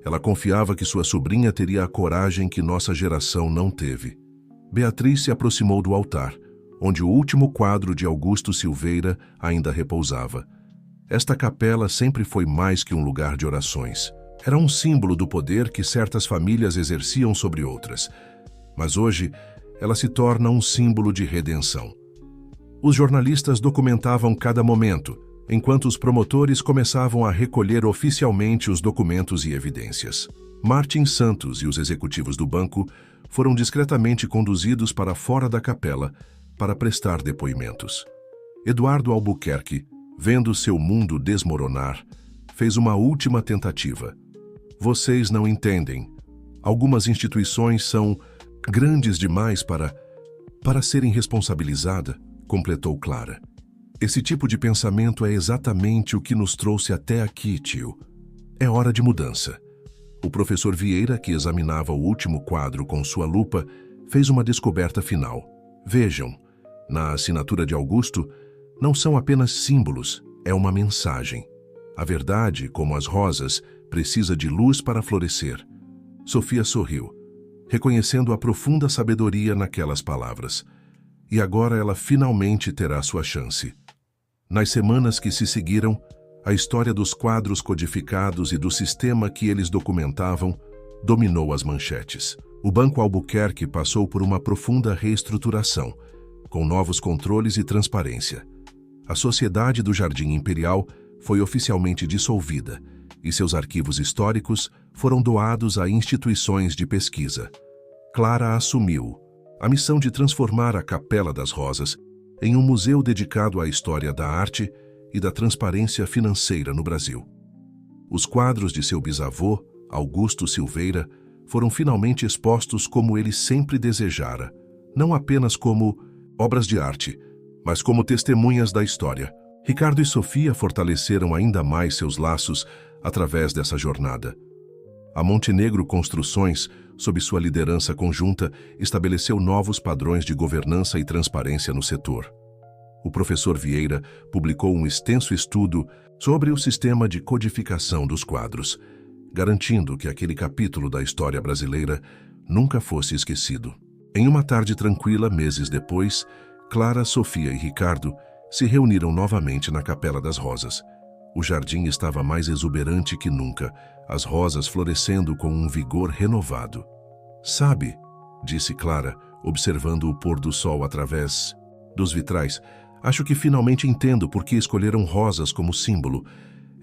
Ela confiava que sua sobrinha teria a coragem que nossa geração não teve. Beatriz se aproximou do altar, onde o último quadro de Augusto Silveira ainda repousava. Esta capela sempre foi mais que um lugar de orações. Era um símbolo do poder que certas famílias exerciam sobre outras. Mas hoje, ela se torna um símbolo de redenção. Os jornalistas documentavam cada momento, enquanto os promotores começavam a recolher oficialmente os documentos e evidências. Martim Santos e os executivos do banco foram discretamente conduzidos para fora da capela para prestar depoimentos. Eduardo Albuquerque, vendo seu mundo desmoronar, fez uma última tentativa. Vocês não entendem. Algumas instituições são grandes demais para serem responsabilizadas, completou Clara. Esse tipo de pensamento é exatamente o que nos trouxe até aqui, tio. É hora de mudança. O professor Vieira, que examinava o último quadro com sua lupa, fez uma descoberta final. Vejam, na assinatura de Augusto, não são apenas símbolos, é uma mensagem. A verdade, como as rosas, precisa de luz para florescer. Sofia sorriu, reconhecendo a profunda sabedoria naquelas palavras. E agora ela finalmente terá sua chance. Nas semanas que se seguiram, a história dos quadros codificados e do sistema que eles documentavam dominou as manchetes. O Banco Albuquerque passou por uma profunda reestruturação, com novos controles e transparência. A Sociedade do Jardim Imperial foi oficialmente dissolvida e seus arquivos históricos foram doados a instituições de pesquisa. Clara assumiu a missão de transformar a Capela das Rosas em um museu dedicado à história da arte e da transparência financeira no Brasil. Os quadros de seu bisavô, Augusto Silveira, foram finalmente expostos como ele sempre desejara, não apenas como obras de arte, mas como testemunhas da história. Ricardo e Sofia fortaleceram ainda mais seus laços através dessa jornada. A Montenegro Construções, sob sua liderança conjunta, estabeleceu novos padrões de governança e transparência no setor. O professor Vieira publicou um extenso estudo sobre o sistema de codificação dos quadros, garantindo que aquele capítulo da história brasileira nunca fosse esquecido. Em uma tarde tranquila, meses depois, Clara, Sofia e Ricardo se reuniram novamente na Capela das Rosas. O jardim estava mais exuberante que nunca, as rosas florescendo com um vigor renovado. Sabe, disse Clara, observando o pôr do sol através dos vitrais, acho que finalmente entendo por que escolheram rosas como símbolo.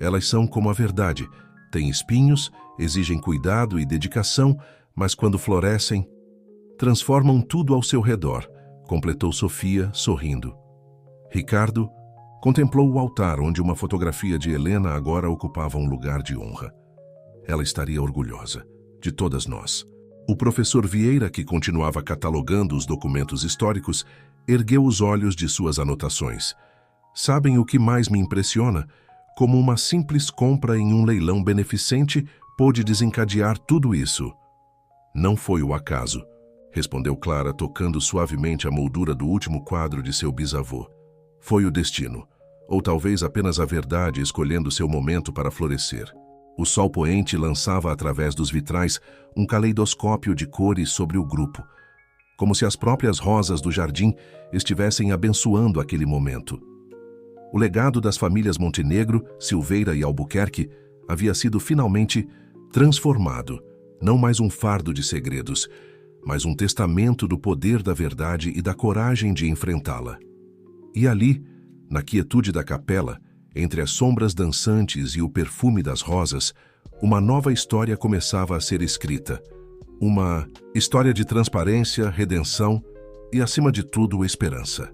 Elas são como a verdade, têm espinhos, exigem cuidado e dedicação, mas quando florescem, transformam tudo ao seu redor, completou Sofia, sorrindo. Ricardo contemplou o altar onde uma fotografia de Helena agora ocupava um lugar de honra. Ela estaria orgulhosa de todas nós. O professor Vieira, que continuava catalogando os documentos históricos, ergueu os olhos de suas anotações. Sabem o que mais me impressiona? Como uma simples compra em um leilão beneficente pôde desencadear tudo isso. Não foi o acaso, respondeu Clara, tocando suavemente a moldura do último quadro de seu bisavô. Foi o destino, ou talvez apenas a verdade escolhendo seu momento para florescer. O sol poente lançava através dos vitrais um caleidoscópio de cores sobre o grupo, como se as próprias rosas do jardim estivessem abençoando aquele momento. O legado das famílias Montenegro, Silveira e Albuquerque havia sido finalmente transformado, não mais um fardo de segredos, mas um testamento do poder da verdade e da coragem de enfrentá-la. E ali, na quietude da capela, entre as sombras dançantes e o perfume das rosas, uma nova história começava a ser escrita. Uma história de transparência, redenção e, acima de tudo, esperança.